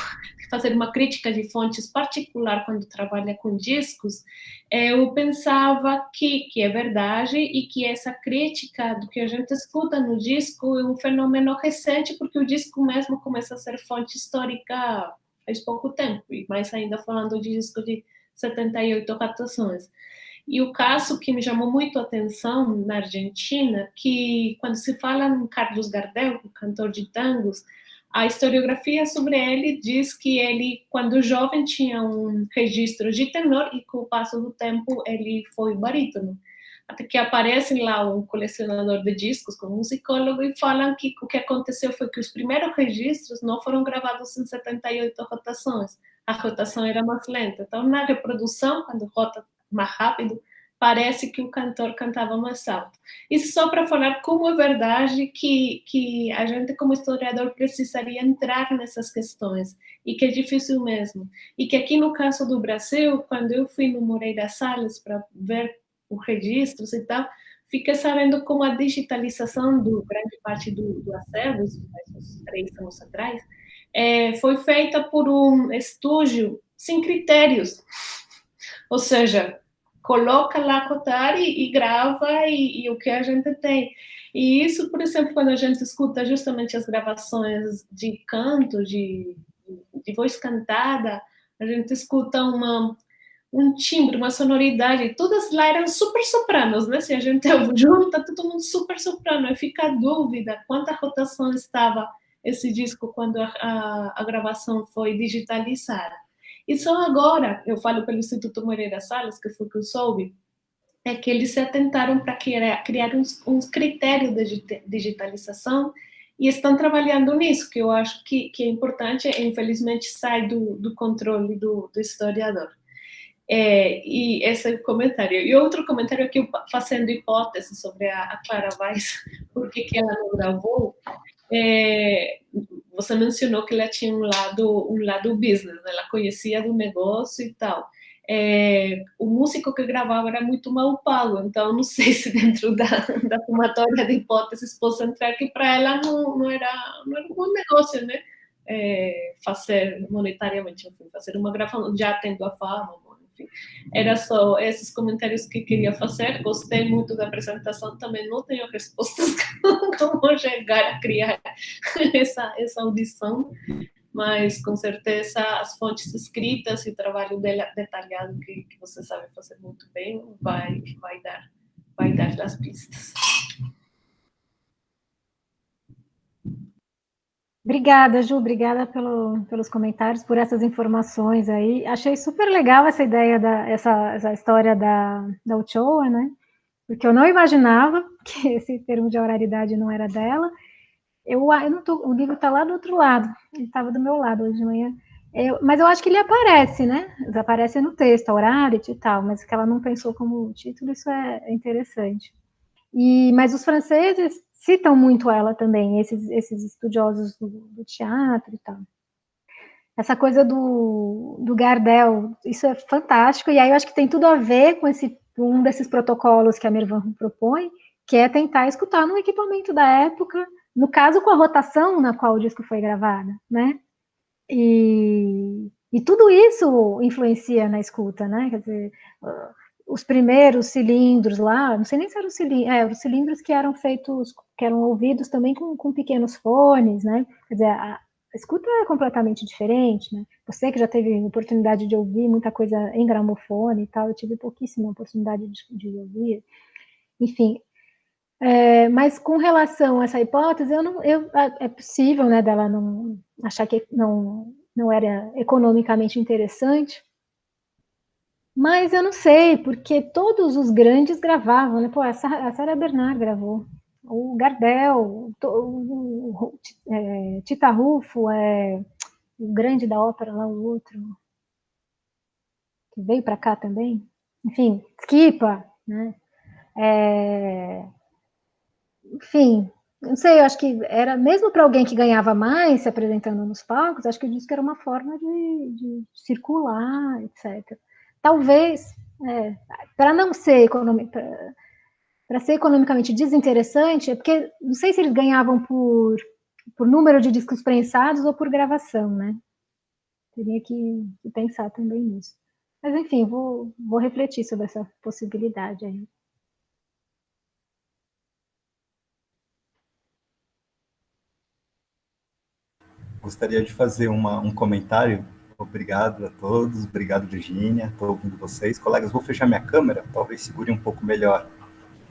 fazer uma crítica de fontes particular quando trabalha com discos, eu pensava que é verdade e que essa crítica do que a gente escuta no disco é um fenômeno recente, porque o disco mesmo começa a ser fonte histórica faz pouco tempo, e mais ainda falando de disco de 78 rotações. E o caso que me chamou muito a atenção na Argentina, que quando se fala em Carlos Gardel, o cantor de tangos, a historiografia sobre ele diz que ele, quando jovem, tinha um registro de tenor e com o passo do tempo ele foi barítono. Até que aparece lá um colecionador de discos com um musicólogo e falam que o que aconteceu foi que os primeiros registros não foram gravados em 78 rotações. A rotação era mais lenta. Então, na reprodução, quando rota mais rápido, parece que o cantor cantava mais alto. Isso só para falar como é verdade que a gente, como historiador, precisaria entrar nessas questões, e que é difícil mesmo. E que aqui, no caso do Brasil, quando eu fui no Moreira Salles para ver os registros e tal, fiquei sabendo como a digitalização do grande parte do acervo, faz uns 3 anos atrás, foi feita por um estúdio sem critérios. Ou seja, coloca lá rodar e grava e o que a gente tem. E isso, por exemplo, quando a gente escuta justamente as gravações de canto, de voz cantada, a gente escuta um timbre, uma sonoridade. Todas lá eram super sopranos, né? Se a gente junta, todo mundo super soprano. E fica a dúvida quanta rotação estava esse disco quando a gravação foi digitalizada. E só agora, eu falo pelo Instituto Moreira Salles, que foi que eu soube, é que eles se atentaram para criar uns critérios de digitalização e estão trabalhando nisso, que eu acho que é importante, infelizmente sai do controle do historiador. E esse é o comentário. E outro comentário que eu fazendo hipótese sobre a Clara Weiss, por que ela não gravou, você mencionou que ela tinha um lado business, ela conhecia do negócio e tal. O músico que gravava era muito mal pago, então não sei se dentro da somatória de hipóteses posso entrar que para ela não era um bom negócio, né? Fazer monetariamente, enfim, fazer uma gravação já tendo a fama, enfim. Era só esses comentários que queria fazer. Gostei muito da apresentação, também não tenho respostas como chegar a criar essa audição, mas com certeza as fontes escritas e o trabalho dela detalhado que você sabe fazer muito bem vai dar as pistas. Obrigada, Ju, obrigada pelos comentários, por essas informações aí. Achei super legal essa ideia, essa história da Ochoa, né? Porque eu não imaginava que esse termo de oralidade não era dela. O livro está lá do outro lado, ele estava do meu lado hoje de manhã. Mas eu acho que ele aparece, né? Aparece no texto, a orality e tal, mas que ela não pensou como título, isso é interessante. Mas os franceses citam muito ela também, esses estudiosos do teatro e tal. Essa coisa do Gardel, isso é fantástico, e aí eu acho que tem tudo a ver com um desses protocolos que a Mervan propõe, que é tentar escutar no equipamento da época, no caso com a rotação na qual o disco foi gravado, né? E tudo isso influencia na escuta, né? Quer dizer, os primeiros cilindros lá, não sei nem se eram os cilindros que eram feitos, que eram ouvidos também com pequenos fones, né? Quer dizer, a escuta é completamente diferente, né? Você que já teve oportunidade de ouvir muita coisa em gramofone e tal, eu tive pouquíssima oportunidade de ouvir. Enfim, mas com relação a essa hipótese, é possível, né, dela não achar que não era economicamente interessante, mas eu não sei, porque todos os grandes gravavam, né? Pô, a Sarah Bernard gravou, o Gardel, Tita Rufo, o grande da ópera lá, o outro, que veio para cá também, enfim, Schipa, né? Enfim, não sei, eu acho que era, mesmo para alguém que ganhava mais se apresentando nos palcos, acho que o disco era uma forma de circular, etc. Talvez, para não ser para ser economicamente desinteressante, é porque não sei se eles ganhavam por número de discos prensados ou por gravação, né? Teria que pensar também nisso. Mas, enfim, vou refletir sobre essa possibilidade aí. Gostaria de fazer um comentário. Obrigado a todos, obrigado, Virginia, estou ouvindo vocês. Colegas, vou fechar minha câmera, talvez segure um pouco melhor.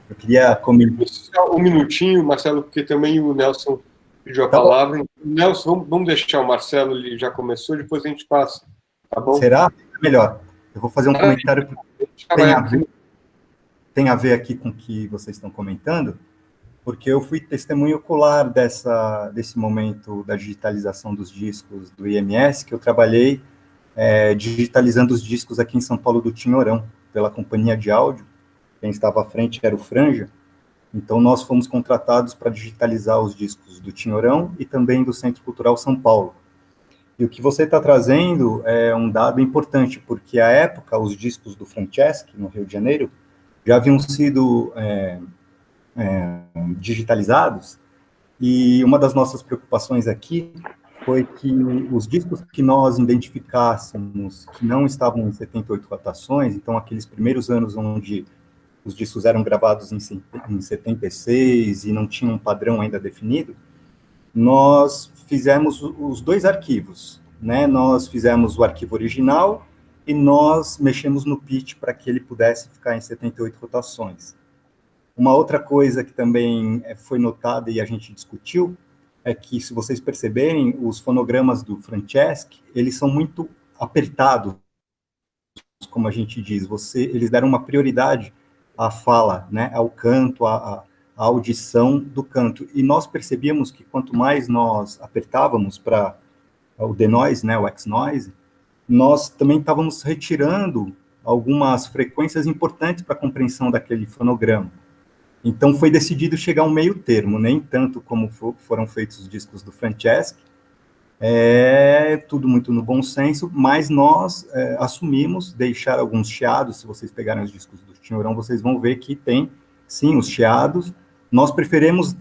Eu queria comentar. Um minutinho, Marcelo, porque também o Nelson pediu a palavra. Nelson, vamos deixar o Marcelo, ele já começou, depois a gente passa, tá bom? Será? Melhor. Eu vou fazer um comentário que tem a ver aqui com o que vocês estão comentando, porque eu fui testemunho ocular desse momento da digitalização dos discos do IMS, que eu trabalhei digitalizando os discos aqui em São Paulo do Tinhorão, pela companhia de áudio. Quem estava à frente era o Franja, então nós fomos contratados para digitalizar os discos do Tinhorão e também do Centro Cultural São Paulo. E o que você está trazendo é um dado importante, porque à época os discos do Franceschi, no Rio de Janeiro, já haviam sido digitalizados, e uma das nossas preocupações aqui foi que os discos que nós identificássemos que não estavam em 78 rotações, então aqueles primeiros anos onde os discos eram gravados em 76 e não tinham um padrão ainda definido, nós fizemos os dois arquivos, né? Nós fizemos o arquivo original e nós mexemos no pitch para que ele pudesse ficar em 78 rotações. Uma outra coisa que também foi notada e a gente discutiu é que, se vocês perceberem, os fonogramas do Franceschi, eles são muito apertados, como a gente diz. Eles deram uma prioridade à fala, né, ao canto, à audição do canto. E nós percebíamos que quanto mais nós apertávamos para o denoise, né, o X-noise, nós também estávamos retirando algumas frequências importantes para a compreensão daquele fonograma. Então, foi decidido chegar a um meio termo, nem tanto como foram feitos os discos do Franceschi, tudo muito no bom senso, mas nós assumimos deixar alguns chiados. Se vocês pegarem os discos do Tinhorão, vocês vão ver que tem, sim, os chiados. Nós preferimos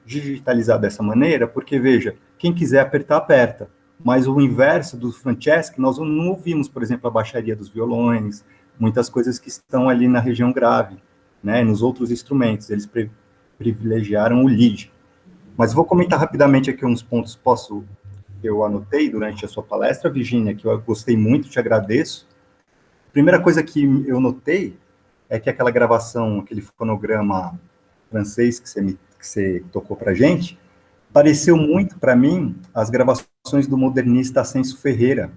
digitalizar dessa maneira, porque, veja, quem quiser apertar, aperta. Mas o inverso do Franceschi, nós não ouvimos, por exemplo, a baixaria dos violões, muitas coisas que estão ali na região grave, né, nos outros instrumentos, eles privilegiaram o lead. Mas vou comentar rapidamente aqui uns pontos que eu anotei durante a sua palestra, Virginia, que eu gostei muito, te agradeço. A primeira coisa que eu notei é que aquela gravação, aquele fonograma francês que você tocou para a gente, pareceu muito para mim as gravações do modernista Ascenso Ferreira,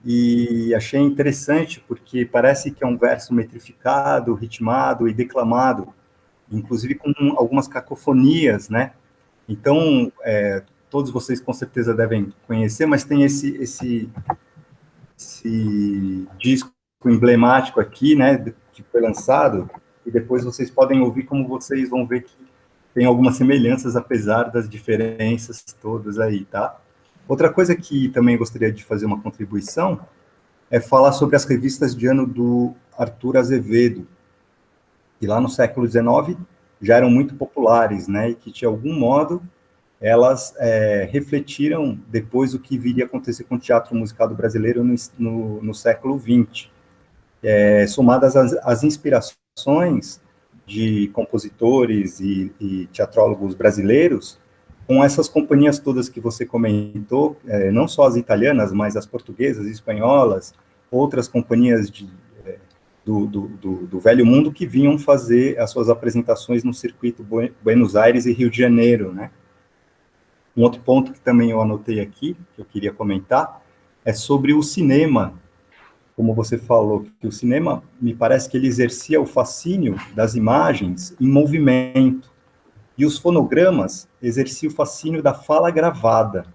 e achei interessante porque parece que é um verso metrificado, ritmado e declamado, inclusive com algumas cacofonias, né? Então, todos vocês com certeza devem conhecer, mas tem esse disco emblemático aqui, né, que foi lançado, e depois vocês podem ouvir, como vocês vão ver que tem algumas semelhanças, apesar das diferenças todas aí, tá? Outra coisa que também gostaria de fazer uma contribuição é falar sobre as revistas de ano do Arthur Azevedo, que lá no século XIX já eram muito populares, né, e que, de algum modo, elas refletiram depois o que viria a acontecer com o teatro musicado brasileiro no século XX. Somadas às inspirações de compositores e teatrólogos brasileiros, com essas companhias todas que você comentou, não só as italianas, mas as portuguesas, espanholas, outras companhias do velho mundo que vinham fazer as suas apresentações no circuito Buenos Aires e Rio de Janeiro, né? Um outro ponto que também eu anotei aqui, que eu queria comentar, é sobre o cinema. Como você falou, que o cinema, me parece que ele exercia o fascínio das imagens em movimento, e os fonogramas exerciam o fascínio da fala gravada.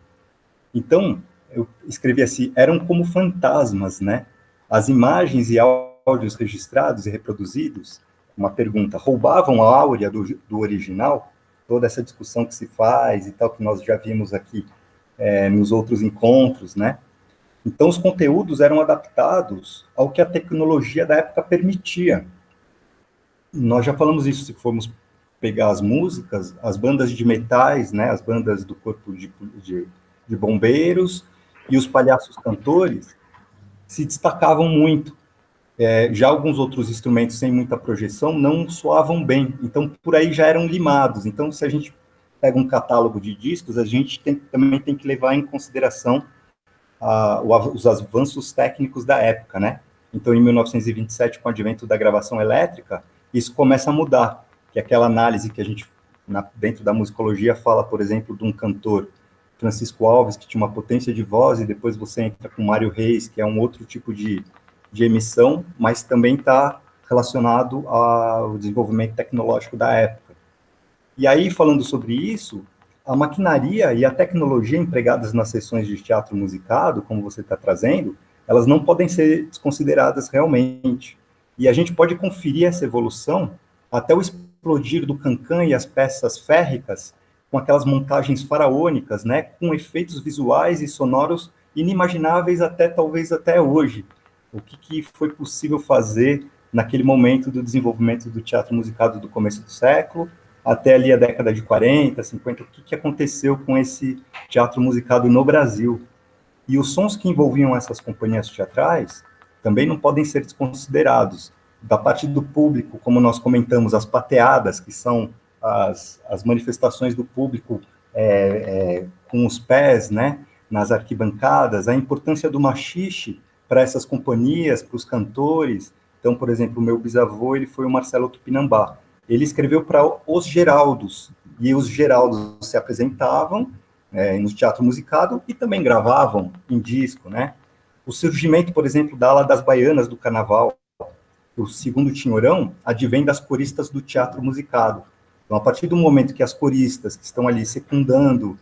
Então, eu escrevi assim, eram como fantasmas, né? As imagens e áudios registrados e reproduzidos, uma pergunta, roubavam a áurea do original? Toda essa discussão que se faz e tal, que nós já vimos aqui nos outros encontros, né? Então, os conteúdos eram adaptados ao que a tecnologia da época permitia. Nós já falamos isso, se formos pegar as músicas, as bandas de metais, né, as bandas do corpo de bombeiros e os palhaços cantores se destacavam muito. Já alguns outros instrumentos sem muita projeção não soavam bem, então por aí já eram limados. Então, se a gente pega um catálogo de discos, a gente também tem que levar em consideração os avanços técnicos da época, né? Então, em 1927, com o advento da gravação elétrica, isso começa a mudar, que é aquela análise que a gente, dentro da musicologia, fala, por exemplo, de um cantor, Francisco Alves, que tinha uma potência de voz, e depois você entra com Mário Reis, que é um outro tipo de emissão, mas também está relacionado ao desenvolvimento tecnológico da época. E aí, falando sobre isso, a maquinaria e a tecnologia empregadas nas sessões de teatro musicado, como você está trazendo, elas não podem ser desconsideradas realmente. E a gente pode conferir essa evolução até o explodir do cancan e as peças férricas, com aquelas montagens faraônicas, né, com efeitos visuais e sonoros inimagináveis talvez até hoje. O que foi possível fazer naquele momento do desenvolvimento do teatro musicado do começo do século, até ali a década de 40, 50, o que aconteceu com esse teatro musicado no Brasil. E os sons que envolviam essas companhias teatrais também não podem ser desconsiderados. Da parte do público, como nós comentamos, as pateadas, que são as manifestações do público com os pés, né, nas arquibancadas, a importância do machixe para essas companhias, para os cantores. Então, por exemplo, o meu bisavô, ele foi o Marcelo Tupinambá. Ele escreveu para os Geraldos, e os Geraldos se apresentavam no teatro musicado e também gravavam em disco, né? O surgimento, por exemplo, da ala das baianas do carnaval, o segundo tinhorão, advém das coristas do teatro musicado. Então, a partir do momento que as coristas que estão ali secundando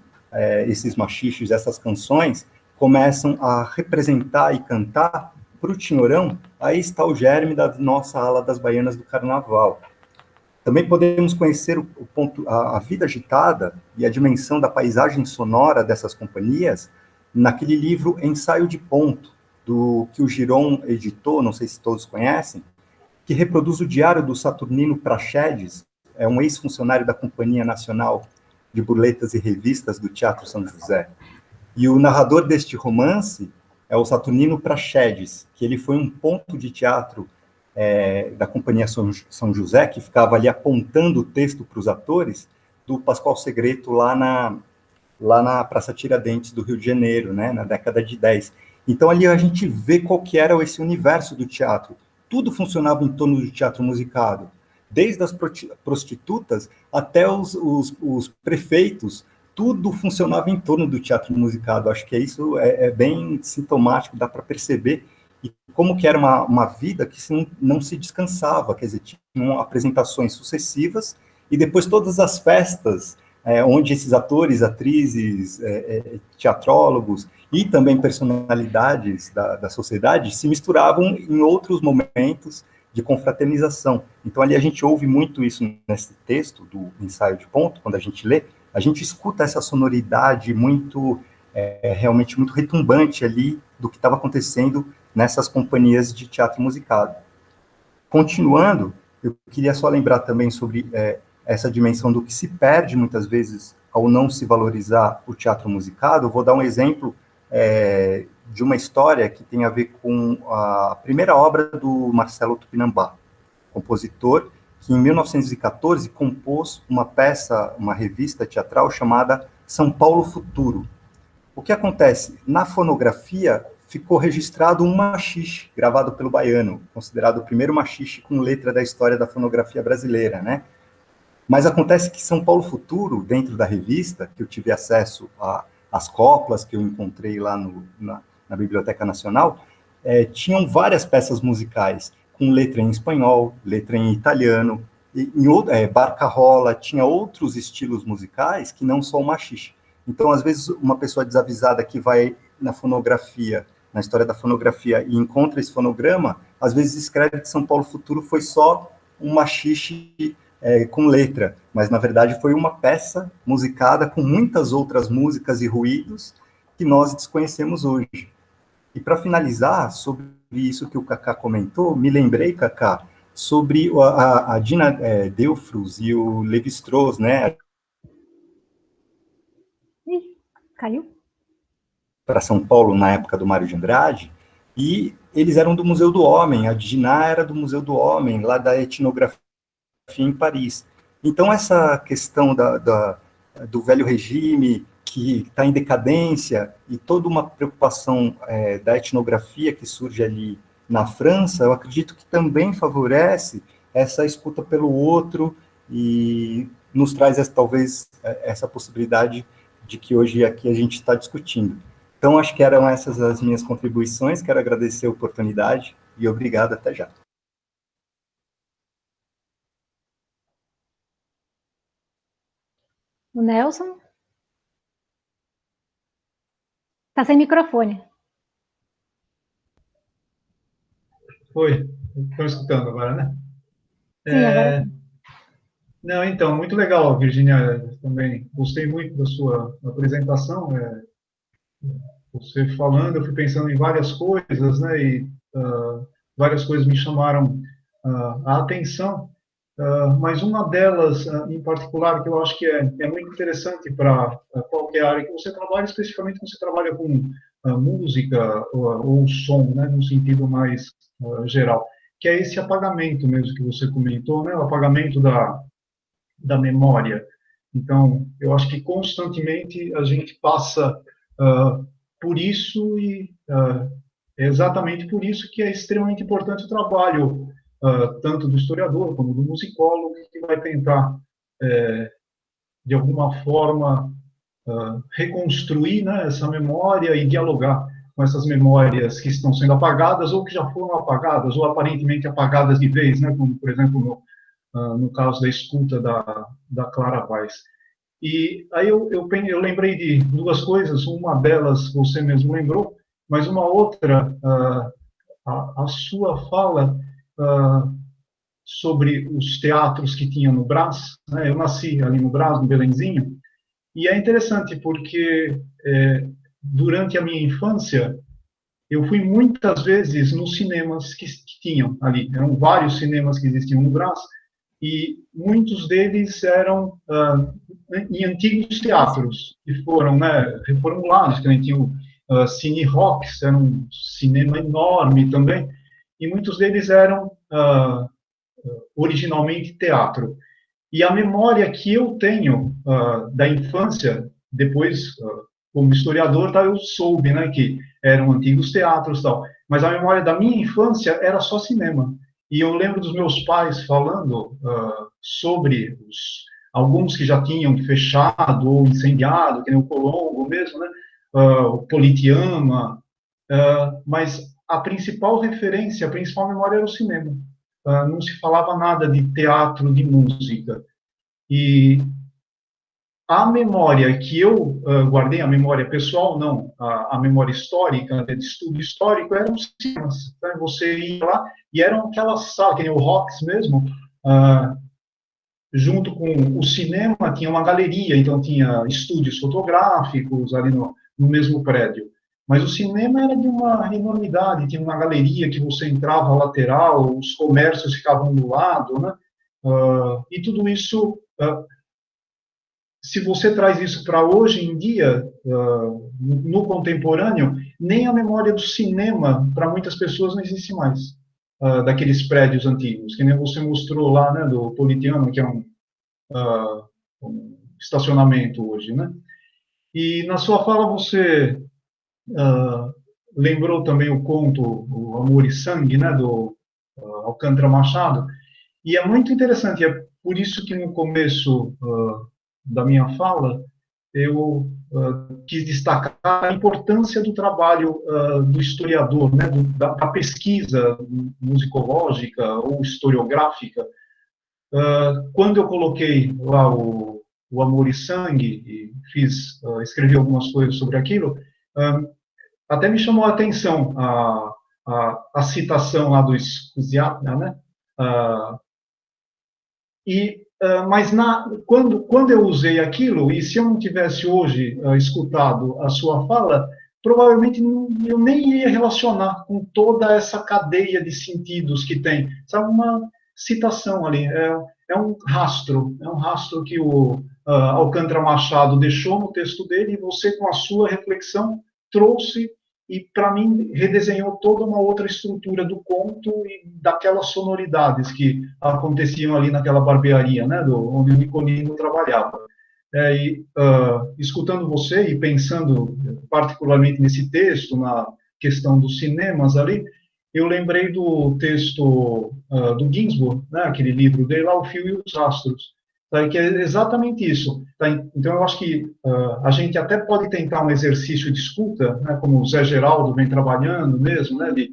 esses machiches, essas canções, começam a representar e cantar para o tinhorão, aí está o germe da nossa ala das baianas do carnaval. Também podemos conhecer a vida agitada e a dimensão da paisagem sonora dessas companhias naquele livro Ensaio de Ponto, que o Giron editou, não sei se todos conhecem, que reproduz o diário do Saturnino Praxedes, é um ex-funcionário da Companhia Nacional de Burletas e Revistas do Teatro São José. E o narrador deste romance é o Saturnino Praxedes, que ele foi um ponto de teatro da Companhia São José, que ficava ali apontando o texto para os atores, do Pascoal Segreto lá na Praça Tiradentes do Rio de Janeiro, né, na década de 10. Então, ali a gente vê qual que era esse universo do teatro. Tudo funcionava em torno do teatro musicado, desde as prostitutas até os prefeitos tudo funcionava em torno do teatro musicado. Acho que isso é bem sintomático, dá para perceber, e como que era uma vida que não se descansava, quer dizer, tinham apresentações sucessivas, e depois todas as festas, onde esses atores, atrizes, teatrólogos, e também personalidades da sociedade se misturavam em outros momentos de confraternização. Então, ali a gente ouve muito isso nesse texto do ensaio de ponto, quando a gente lê, a gente escuta essa sonoridade muito, realmente muito retumbante ali do que estava acontecendo nessas companhias de teatro musicado. Continuando, eu queria só lembrar também sobre essa dimensão do que se perde muitas vezes ao não se valorizar o teatro musicado. Eu vou dar um exemplo de uma história que tem a ver com a primeira obra do Marcelo Tupinambá, compositor que em 1914 compôs uma peça, uma revista teatral chamada São Paulo Futuro. O que acontece? Na fonografia ficou registrado um maxixe gravado pelo Baiano, considerado o primeiro maxixe com letra da história da fonografia brasileira, né? Mas acontece que São Paulo Futuro, dentro da revista, que eu tive acesso às coplas que eu encontrei lá na Biblioteca Nacional, tinham várias peças musicais, com letra em espanhol, letra em italiano, barcarola, tinha outros estilos musicais que não só o maxixe. Então, às vezes, uma pessoa desavisada que vai na fonografia, na história da fonografia, e encontra esse fonograma, às vezes escreve que São Paulo Futuro foi só um maxixe com letra, mas, na verdade, foi uma peça musicada com muitas outras músicas e ruídos que nós desconhecemos hoje. E, para finalizar, sobre isso que o Cacá comentou, me lembrei, Cacá, sobre a Dina Delfrus e o Lévi-Strauss, né? Caiu? Para São Paulo, na época do Mário de Andrade, e eles eram do Museu do Homem, a Dina era do Museu do Homem, lá da etnografia em Paris. Então, essa questão do velho regime, que está em decadência, e toda uma preocupação da etnografia que surge ali na França, eu acredito que também favorece essa escuta pelo outro e nos traz, talvez, essa possibilidade de que hoje aqui a gente está discutindo. Então, acho que eram essas as minhas contribuições, quero agradecer a oportunidade e obrigado, até já. O Nelson? Está sem microfone. Oi, estão escutando agora, né? Sim, agora. Não, então, muito legal, Virginia, também gostei muito da sua apresentação. Você falando, eu fui pensando em várias coisas, né? E várias coisas me chamaram a atenção. Mas uma delas, em particular, que eu acho que é muito interessante para qualquer área que você trabalha, especificamente quando você trabalha com música ou som, né, no sentido mais geral, que é esse apagamento mesmo que você comentou, né, o apagamento da memória. Então, eu acho que constantemente a gente passa por isso e é exatamente por isso que é extremamente importante o trabalho tanto do historiador como do musicólogo, que vai tentar, de alguma forma, reconstruir, né, essa memória e dialogar com essas memórias que estão sendo apagadas ou que já foram apagadas, ou aparentemente apagadas de vez, né, como, por exemplo, no caso da escuta da Clara Weiss. E aí eu lembrei de duas coisas, uma delas você mesmo lembrou, mas uma outra, a sua fala sobre os teatros que tinha no Brás, né? Eu nasci ali no Brás, no Belenzinho, e é interessante porque durante a minha infância eu fui muitas vezes nos cinemas que tinham ali, eram vários cinemas que existiam no Brás, e muitos deles eram em antigos teatros, que foram, né, reformulados, que nem tinha o Cine Rocks, era um cinema enorme também, e muitos deles eram originalmente teatro. E a memória que eu tenho da infância, depois, como historiador, eu soube, né, que eram antigos teatros e tal, mas a memória da minha infância era só cinema. E eu lembro dos meus pais falando sobre alguns que já tinham fechado ou incendiado, que nem o Colombo mesmo, né? O Politeama, mas a principal referência, a principal memória era o cinema. Não se falava nada de teatro, de música. E a memória que eu guardei, a memória pessoal, não, a memória histórica, de estudo histórico, eram os cinemas. Né? Você ia lá e eram aquelas salas, que nem o Rox mesmo, junto com o cinema, tinha uma galeria, então tinha estúdios fotográficos ali no mesmo prédio. Mas o cinema era de uma enormidade, tinha uma galeria que você entrava lateral, os comércios ficavam do lado, né? E tudo isso, se você traz isso para hoje em dia, no contemporâneo, nem a memória do cinema, para muitas pessoas, não existe mais, daqueles prédios antigos, que nem você mostrou lá, né, do Politeama, que é um estacionamento hoje, né? E na sua fala você lembrou também o conto O Amor e Sangue, né, do Alcântara Machado, e é muito interessante, é por isso que no começo da minha fala eu quis destacar a importância do trabalho do historiador, né, da pesquisa musicológica ou historiográfica. Quando eu coloquei lá o Amor e Sangue e escrevi algumas coisas sobre aquilo, até me chamou a atenção a citação lá do Scusiatna, né? Mas quando eu usei aquilo, e se eu não tivesse hoje escutado a sua fala, provavelmente eu nem iria relacionar com toda essa cadeia de sentidos que tem. Sabe, uma citação ali, é um rastro que o Alcântara Machado deixou no texto dele, e você, com a sua reflexão, trouxe e, para mim, redesenhou toda uma outra estrutura do conto e daquelas sonoridades que aconteciam ali naquela barbearia, né, onde o Nicolino trabalhava. Escutando você e pensando particularmente nesse texto, na questão dos cinemas ali, eu lembrei do texto do Ginsburg, né, aquele livro dele lá, O Fio e os Rastros, que é exatamente isso. Então, eu acho que a gente até pode tentar um exercício de escuta, né, como o Zé Geraldo vem trabalhando mesmo, né, de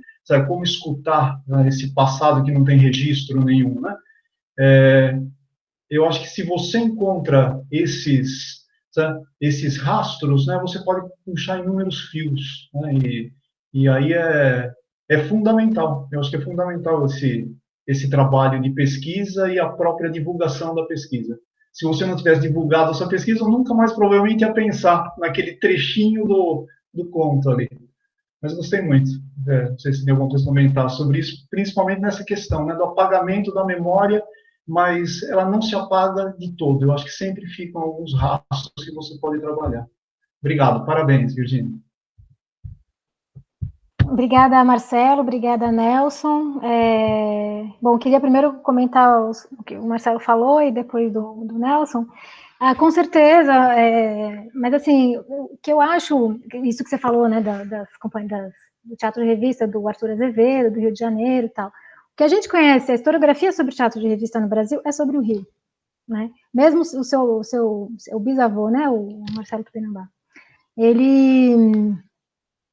como escutar, né, esse passado que não tem registro nenhum. Né? Eu acho que se você encontra esses rastros, né, você pode puxar inúmeros fios. Né, e aí é fundamental. Eu acho que é fundamental esse trabalho de pesquisa e a própria divulgação da pesquisa. Se você não tivesse divulgado a sua pesquisa, eu nunca mais provavelmente ia pensar naquele trechinho do conto ali. Mas gostei muito. Não sei se tem alguma coisa a comentar sobre isso, principalmente nessa questão, né, do apagamento da memória, mas ela não se apaga de todo. Eu acho que sempre ficam alguns rastros que você pode trabalhar. Obrigado. Parabéns, Virginia. Obrigada, Marcelo. Obrigada, Nelson. Bom, queria primeiro comentar o que o Marcelo falou e depois do Nelson. Com certeza, mas assim, o que eu acho, isso que você falou, né, das companhias do Teatro de Revista, do Arthur Azevedo, do Rio de Janeiro e tal. O que a gente conhece, a historiografia sobre teatro de revista no Brasil é sobre o Rio, né? Mesmo o seu bisavô, né, o Marcelo Tupinambá, ele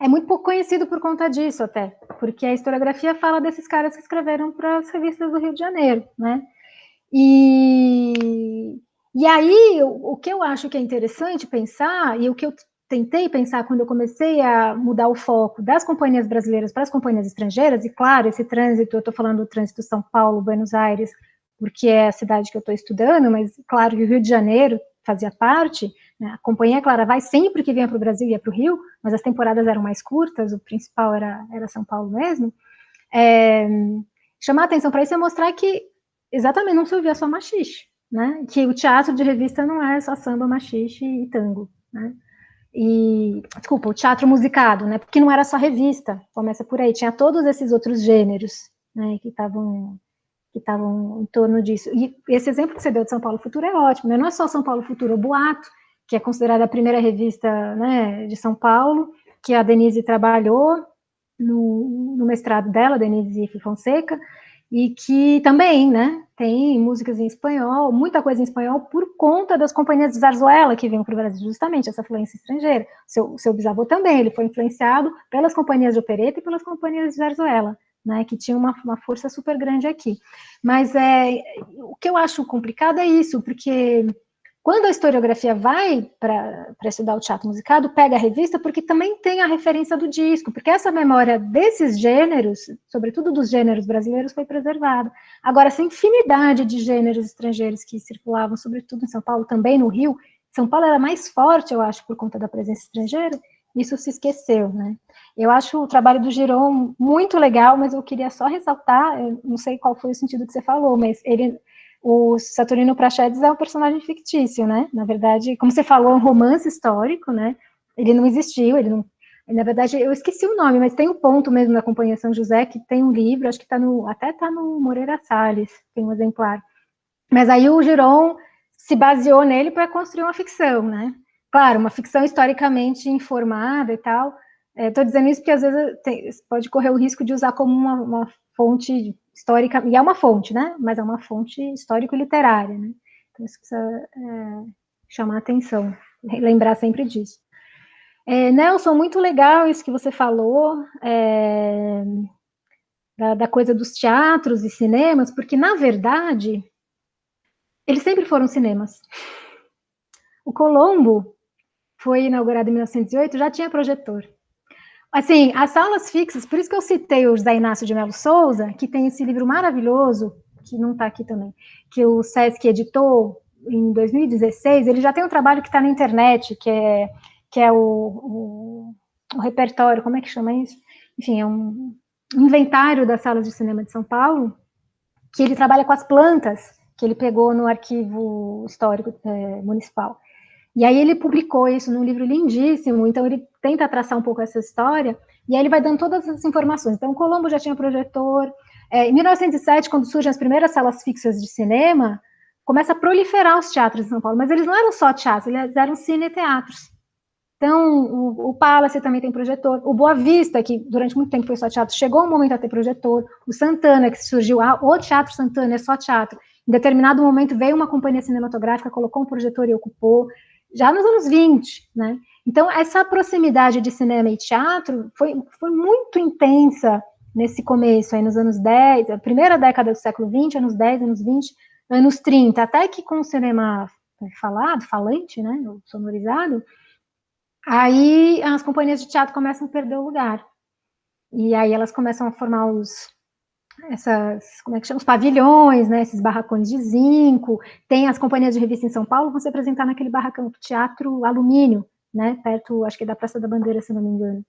é muito pouco conhecido por conta disso até, porque a historiografia fala desses caras que escreveram para as revistas do Rio de Janeiro, né? E aí, o que eu acho que é interessante pensar, e o que eu tentei pensar quando eu comecei a mudar o foco das companhias brasileiras para as companhias estrangeiras, e claro, esse trânsito, eu estou falando do trânsito São Paulo, Buenos Aires, porque é a cidade que eu estou estudando, mas claro que o Rio de Janeiro fazia parte, né? A companhia, claro, vai sempre que vinha para o Brasil ia para o Rio, mas as temporadas eram mais curtas, o principal era São Paulo mesmo. Chamar a atenção para isso é mostrar que exatamente não se ouvia só machixe, né? Que o teatro de revista não é só samba, machixe e tango, né? Desculpa, o teatro musicado, né? Porque não era só revista, começa por aí, tinha todos esses outros gêneros, né, que estavam em torno disso. E esse exemplo que você deu de São Paulo Futuro é ótimo, né? Não é só São Paulo Futuro, o Boato, que é considerada a primeira revista, né, de São Paulo, que a Denise trabalhou no mestrado dela, Denise Fonseca, e que também, né, tem músicas em espanhol, muita coisa em espanhol, por conta das companhias de zarzuela que vinham para o Brasil, justamente essa influência estrangeira. Seu bisavô também, ele foi influenciado pelas companhias de opereta e pelas companhias de zarzuela, né, que tinham uma força super grande aqui. Mas o que eu acho complicado é isso, porque quando a historiografia vai para estudar o teatro musicado, pega a revista, porque também tem a referência do disco, porque essa memória desses gêneros, sobretudo dos gêneros brasileiros, foi preservada. Agora, essa infinidade de gêneros estrangeiros que circulavam, sobretudo em São Paulo, também no Rio, São Paulo era mais forte, eu acho, por conta da presença estrangeira, isso se esqueceu, né? Eu acho o trabalho do Giron muito legal, mas eu queria só ressaltar, eu não sei qual foi o sentido que você falou, mas o Saturnino Praxedes é um personagem fictício, né? Na verdade, como você falou, é um romance histórico, né? Ele não existiu, ele não... Na verdade, eu esqueci o nome, mas tem um ponto mesmo na Companhia São José, que tem um livro, acho que até está no Moreira Salles, tem um exemplar. Mas aí o Giron se baseou nele para construir uma ficção, né? Claro, uma ficção historicamente informada e tal. Estou dizendo isso porque às vezes pode correr o risco de usar como uma fonte histórica, e é uma fonte, né? Mas é uma fonte histórico-literária, né? Então isso precisa chamar a atenção, lembrar sempre disso. Nelson, muito legal isso que você falou, da coisa dos teatros e cinemas, porque, na verdade, eles sempre foram cinemas. O Colombo foi inaugurado em 1908, já tinha projetor. Assim, as salas fixas, por isso que eu citei o José Inácio de Melo Souza, que tem esse livro maravilhoso, que não está aqui também, que o Sesc editou em 2016, ele já tem um trabalho que está na internet, que é o repertório, como é que chama isso? Enfim, é um inventário das salas de cinema de São Paulo, que ele trabalha com as plantas, que ele pegou no arquivo histórico municipal. E aí ele publicou isso num livro lindíssimo, então ele tenta traçar um pouco essa história, e aí ele vai dando todas as informações. Então, o Colombo já tinha projetor. Em 1907, quando surgem as primeiras salas fixas de cinema, começa a proliferar os teatros em São Paulo, mas eles não eram só teatros, eles eram cine-teatros. Então, o Palace também tem projetor, o Boa Vista, que durante muito tempo foi só teatro, chegou um momento a ter projetor, o Santana, que surgiu, o Teatro Santana é só teatro. Em determinado momento veio uma companhia cinematográfica, colocou um projetor e ocupou, já nos anos 20, né? Então, essa proximidade de cinema e teatro foi muito intensa nesse começo, aí nos anos 10, a primeira década do século 20, anos 10, anos 20, anos 30, até que com o cinema falante, né, sonorizado, aí as companhias de teatro começam a perder o lugar. E aí elas começam a formar como é que chama? Os pavilhões, né, esses barracões de zinco. Tem as companhias de revista em São Paulo, vão se apresentar naquele barracão Teatro Alumínio, né, perto, acho que da Praça da Bandeira, se não me engano.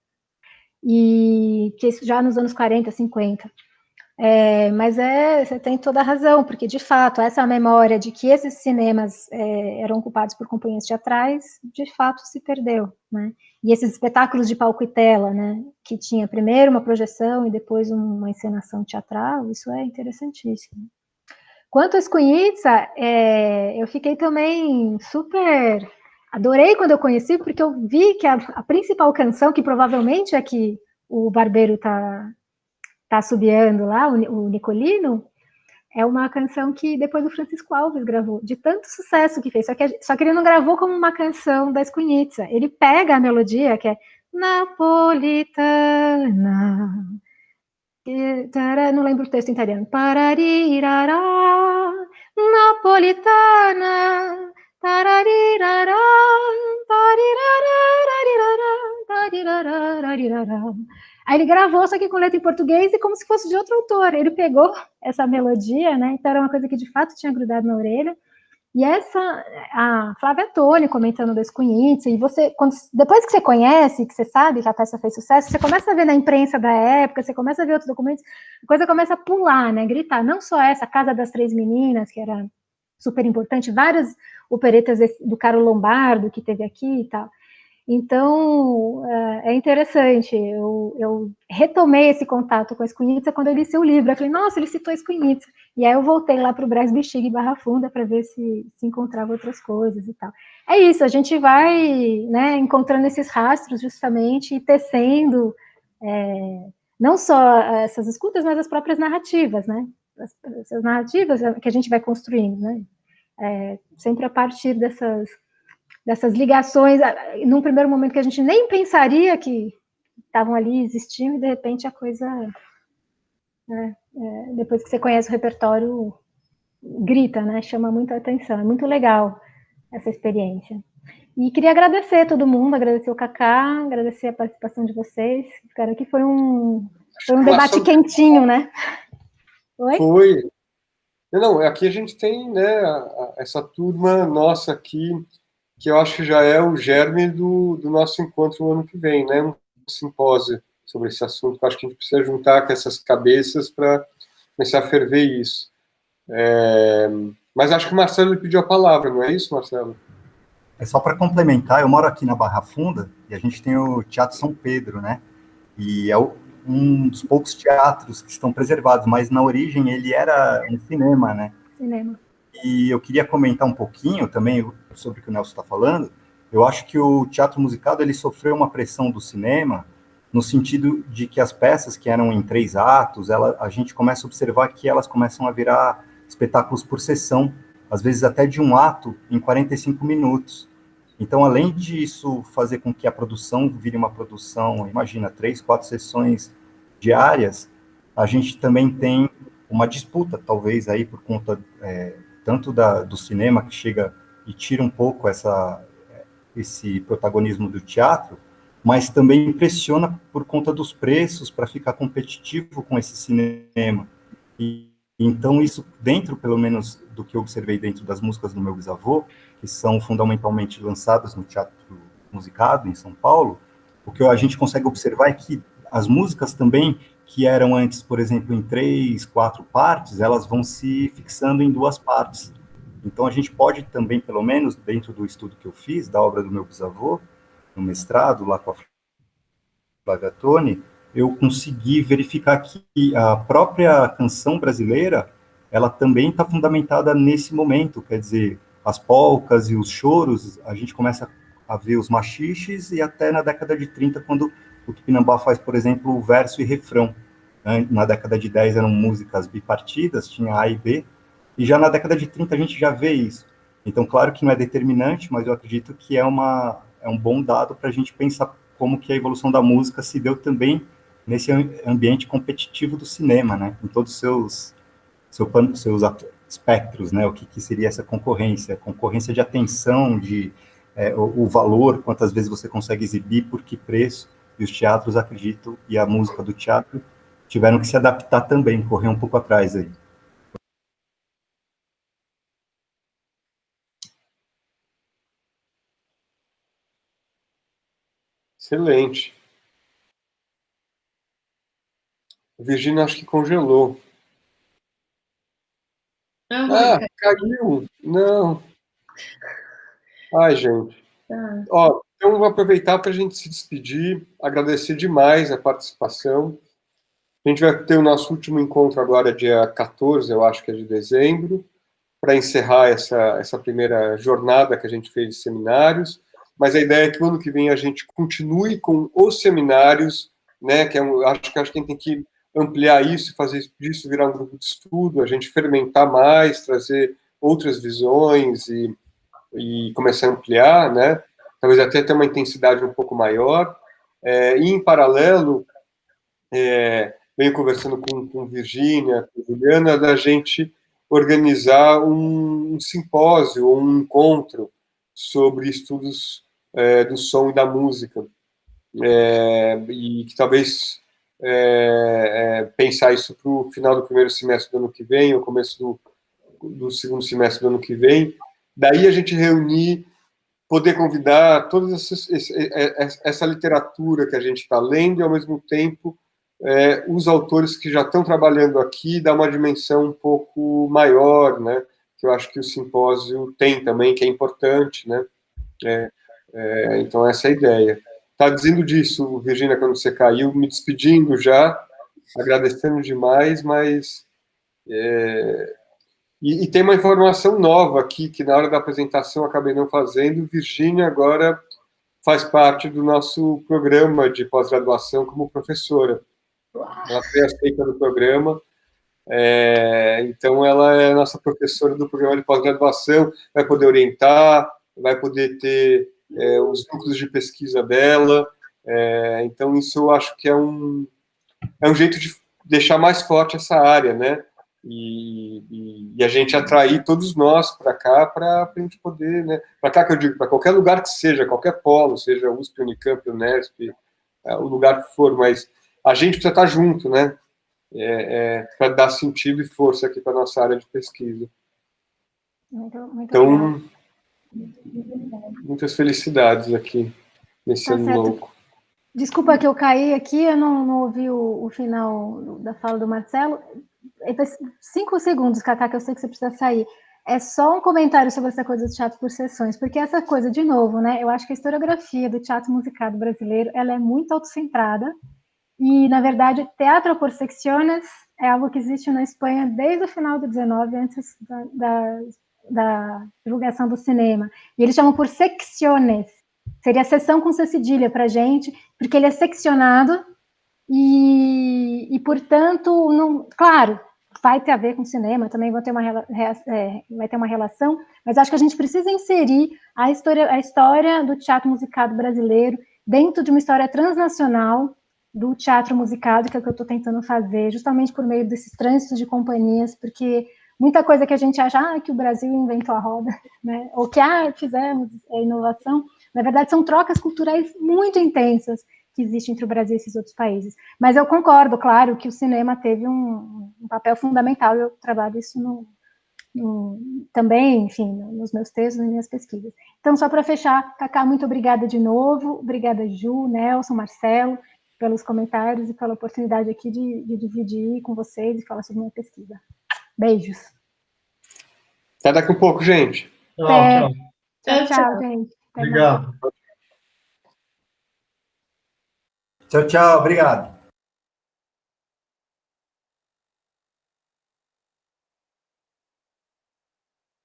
E que isso já nos anos 40, 50. Mas você tem toda a razão, porque, de fato, essa memória de que esses cinemas eram ocupados por companhias teatrais, de fato, se perdeu, né? E esses espetáculos de palco e tela, né, que tinha primeiro uma projeção e depois uma encenação teatral, isso é interessantíssimo. Quanto a Escunitza, eu fiquei também super... Adorei quando eu conheci, porque eu vi que a principal canção, que provavelmente é que o Barbeiro está assobiando lá, o Nicolino, é uma canção que depois o Francisco Alves gravou, de tanto sucesso que fez, só que ele não gravou como uma canção da Escunitza, ele pega a melodia, que é napolitana, não lembro o texto em italiano, pararirará, napolitana, tararirará, tarirará. Aí ele gravou, só que com letra em português e como se fosse de outro autor. Ele pegou essa melodia, né? Então era uma coisa que de fato tinha grudado na orelha. E a Flávia Toni comentando da Escunitza, e depois que você conhece, que você sabe que a peça fez sucesso, você começa a ver na imprensa da época, você começa a ver outros documentos, a coisa começa a pular, né? Gritar. Não só essa, Casa das Três Meninas, que era super importante, várias operetas do Carlo Lombardo, que teve aqui e tal. Então, é interessante, eu retomei esse contato com a Escunitza quando eu li seu livro, eu falei, nossa, ele citou a Escunitza, e aí eu voltei lá para o Brás Bexiga e Barra Funda para ver se encontrava outras coisas e tal. É isso, a gente vai, né, encontrando esses rastros justamente e tecendo não só essas escutas, mas as próprias narrativas, né? essas narrativas que a gente vai construindo, né? Sempre a partir dessas ligações, num primeiro momento que a gente nem pensaria que estavam ali existindo, e de repente a coisa, né, depois que você conhece o repertório, grita, né, chama muita atenção, é muito legal essa experiência. E queria agradecer todo mundo, agradecer o Kaká, agradecer a participação de vocês, cara, que foi um debate quentinho, né? Oi? Foi. Não, aqui a gente tem, né, essa turma nossa aqui, que eu acho que já é o germe do nosso encontro no ano que vem, né? Um simpósio sobre esse assunto, que eu acho que a gente precisa juntar com essas cabeças para começar a ferver isso. Mas acho que o Marcelo pediu a palavra, não é isso, Marcelo? É só para complementar, eu moro aqui na Barra Funda, e a gente tem o Teatro São Pedro, né? E é um dos poucos teatros que estão preservados, mas na origem ele era um cinema, né? Cinema. E eu queria comentar um pouquinho também sobre o que o Nelson está falando. Eu acho que o teatro musicado ele sofreu uma pressão do cinema no sentido de que as peças que eram em 3 atos, a gente começa a observar que elas começam a virar espetáculos por sessão, às vezes até de um ato em 45 minutos. Então, além disso fazer com que a produção vire uma produção, imagina, 3, 4 sessões diárias, a gente também tem uma disputa, talvez, aí por conta tanto do cinema, que chega e tira um pouco esse protagonismo do teatro, mas também impressiona por conta dos preços, para ficar competitivo com esse cinema. Então, isso dentro, pelo menos, do que eu observei dentro das músicas do meu bisavô, que são fundamentalmente lançadas no Teatro Musicado, em São Paulo, o que a gente consegue observar é que as músicas também, que eram antes, por exemplo, em 3, 4 partes, elas vão se fixando em 2 partes. Então, a gente pode também, pelo menos, dentro do estudo que eu fiz, da obra do meu bisavô, no mestrado, lá com a Flávia Toni, eu consegui verificar que a própria canção brasileira, ela também está fundamentada nesse momento, quer dizer, as polcas e os choros, a gente começa a ver os machiches, e até na década de 30, quando o Tupinambá faz, por exemplo, o verso e refrão. Na década de 10 eram músicas bipartidas, tinha A e B, e já na década de 30 a gente já vê isso. Então, claro que não é determinante, mas eu acredito que é um bom dado para a gente pensar como que a evolução da música se deu também nesse ambiente competitivo do cinema, né? Em todos os seus espectros, né? O que seria essa concorrência? Concorrência de atenção, o valor, quantas vezes você consegue exibir, por que preço, e os teatros, acredito, e a música do teatro tiveram que se adaptar também, correr um pouco atrás aí. Excelente. A Virgínia acho que congelou. Caiu. Não. Ai, gente. Ó, então vou aproveitar para a gente se despedir, agradecer demais a participação. A gente vai ter o nosso último encontro agora, dia 14, eu acho que é de dezembro, para encerrar essa primeira jornada que a gente fez de seminários. Mas a ideia é que o ano que vem a gente continue com os seminários, né? Acho que a gente tem que ampliar isso, fazer disso virar um grupo de estudo, a gente fermentar mais, trazer outras visões e começar a ampliar, né? Talvez até ter uma intensidade um pouco maior. E, em paralelo, venho conversando com Virgínia, com Juliana, da gente organizar um simpósio, um encontro sobre estudos do som e da música. E que talvez pensar isso para o final do primeiro semestre do ano que vem, ou começo do segundo semestre do ano que vem. Daí a gente reunir, poder convidar toda essa literatura que a gente está lendo, e ao mesmo tempo os autores que já estão trabalhando aqui, dar uma dimensão um pouco maior, né? Que eu acho que o simpósio tem também, que é importante, né? Então, essa é a ideia. Está dizendo disso, Virgínia, quando você caiu, me despedindo já, agradecendo demais, mas... E tem uma informação nova aqui, que na hora da apresentação acabei não fazendo. Virgínia agora faz parte do nosso programa de pós-graduação como professora. Ela foi aceita no programa. Então, ela é nossa professora do programa de pós-graduação, vai poder orientar, vai poder ter os núcleos de pesquisa dela. Então, isso eu acho que é um jeito de deixar mais forte essa área, né? E a gente atrair todos nós para cá, para a gente poder, né? Para cá que eu digo, para qualquer lugar que seja, qualquer polo, seja USP, Unicamp, Unesp, o lugar que for, mas a gente precisa estar junto, né? Para dar sentido e força aqui para a nossa área de pesquisa. Muito então, legal. Muitas felicidades aqui nesse ano louco. Desculpa que eu caí aqui, eu não ouvi o final da fala do Marcelo. 5 segundos, Cacá, que eu sei que você precisa sair. É só um comentário sobre essa coisa do teatro por sessões, porque essa coisa, de novo, né? Eu acho que a historiografia do teatro musicado brasileiro, ela é muito autocentrada, e, na verdade, teatro por secciones é algo que existe na Espanha desde o final do 19, antes da divulgação do cinema. E eles chamam por secciones. Seria sessão com C cedilha para a gente, porque ele é seccionado e portanto, não, claro, vai ter a ver com cinema, também vai ter uma relação, mas acho que a gente precisa inserir a história do teatro musicado brasileiro dentro de uma história transnacional do teatro musicado, que é o que eu estou tentando fazer, justamente por meio desses trânsitos de companhias, porque muita coisa que a gente acha que o Brasil inventou a roda, né? Ou que fizemos inovação, na verdade são trocas culturais muito intensas que existem entre o Brasil e esses outros países. Mas eu concordo, claro, que o cinema teve um papel fundamental, e eu trabalho isso também, enfim, nos meus textos, nas minhas pesquisas. Então, só para fechar, Cacá, muito obrigada de novo, obrigada Ju, Nelson, Marcelo, pelos comentários e pela oportunidade aqui de dividir com vocês e falar sobre minha pesquisa. Beijos. Até daqui um pouco, gente. Tchau, gente. Obrigado. Tchau, obrigado.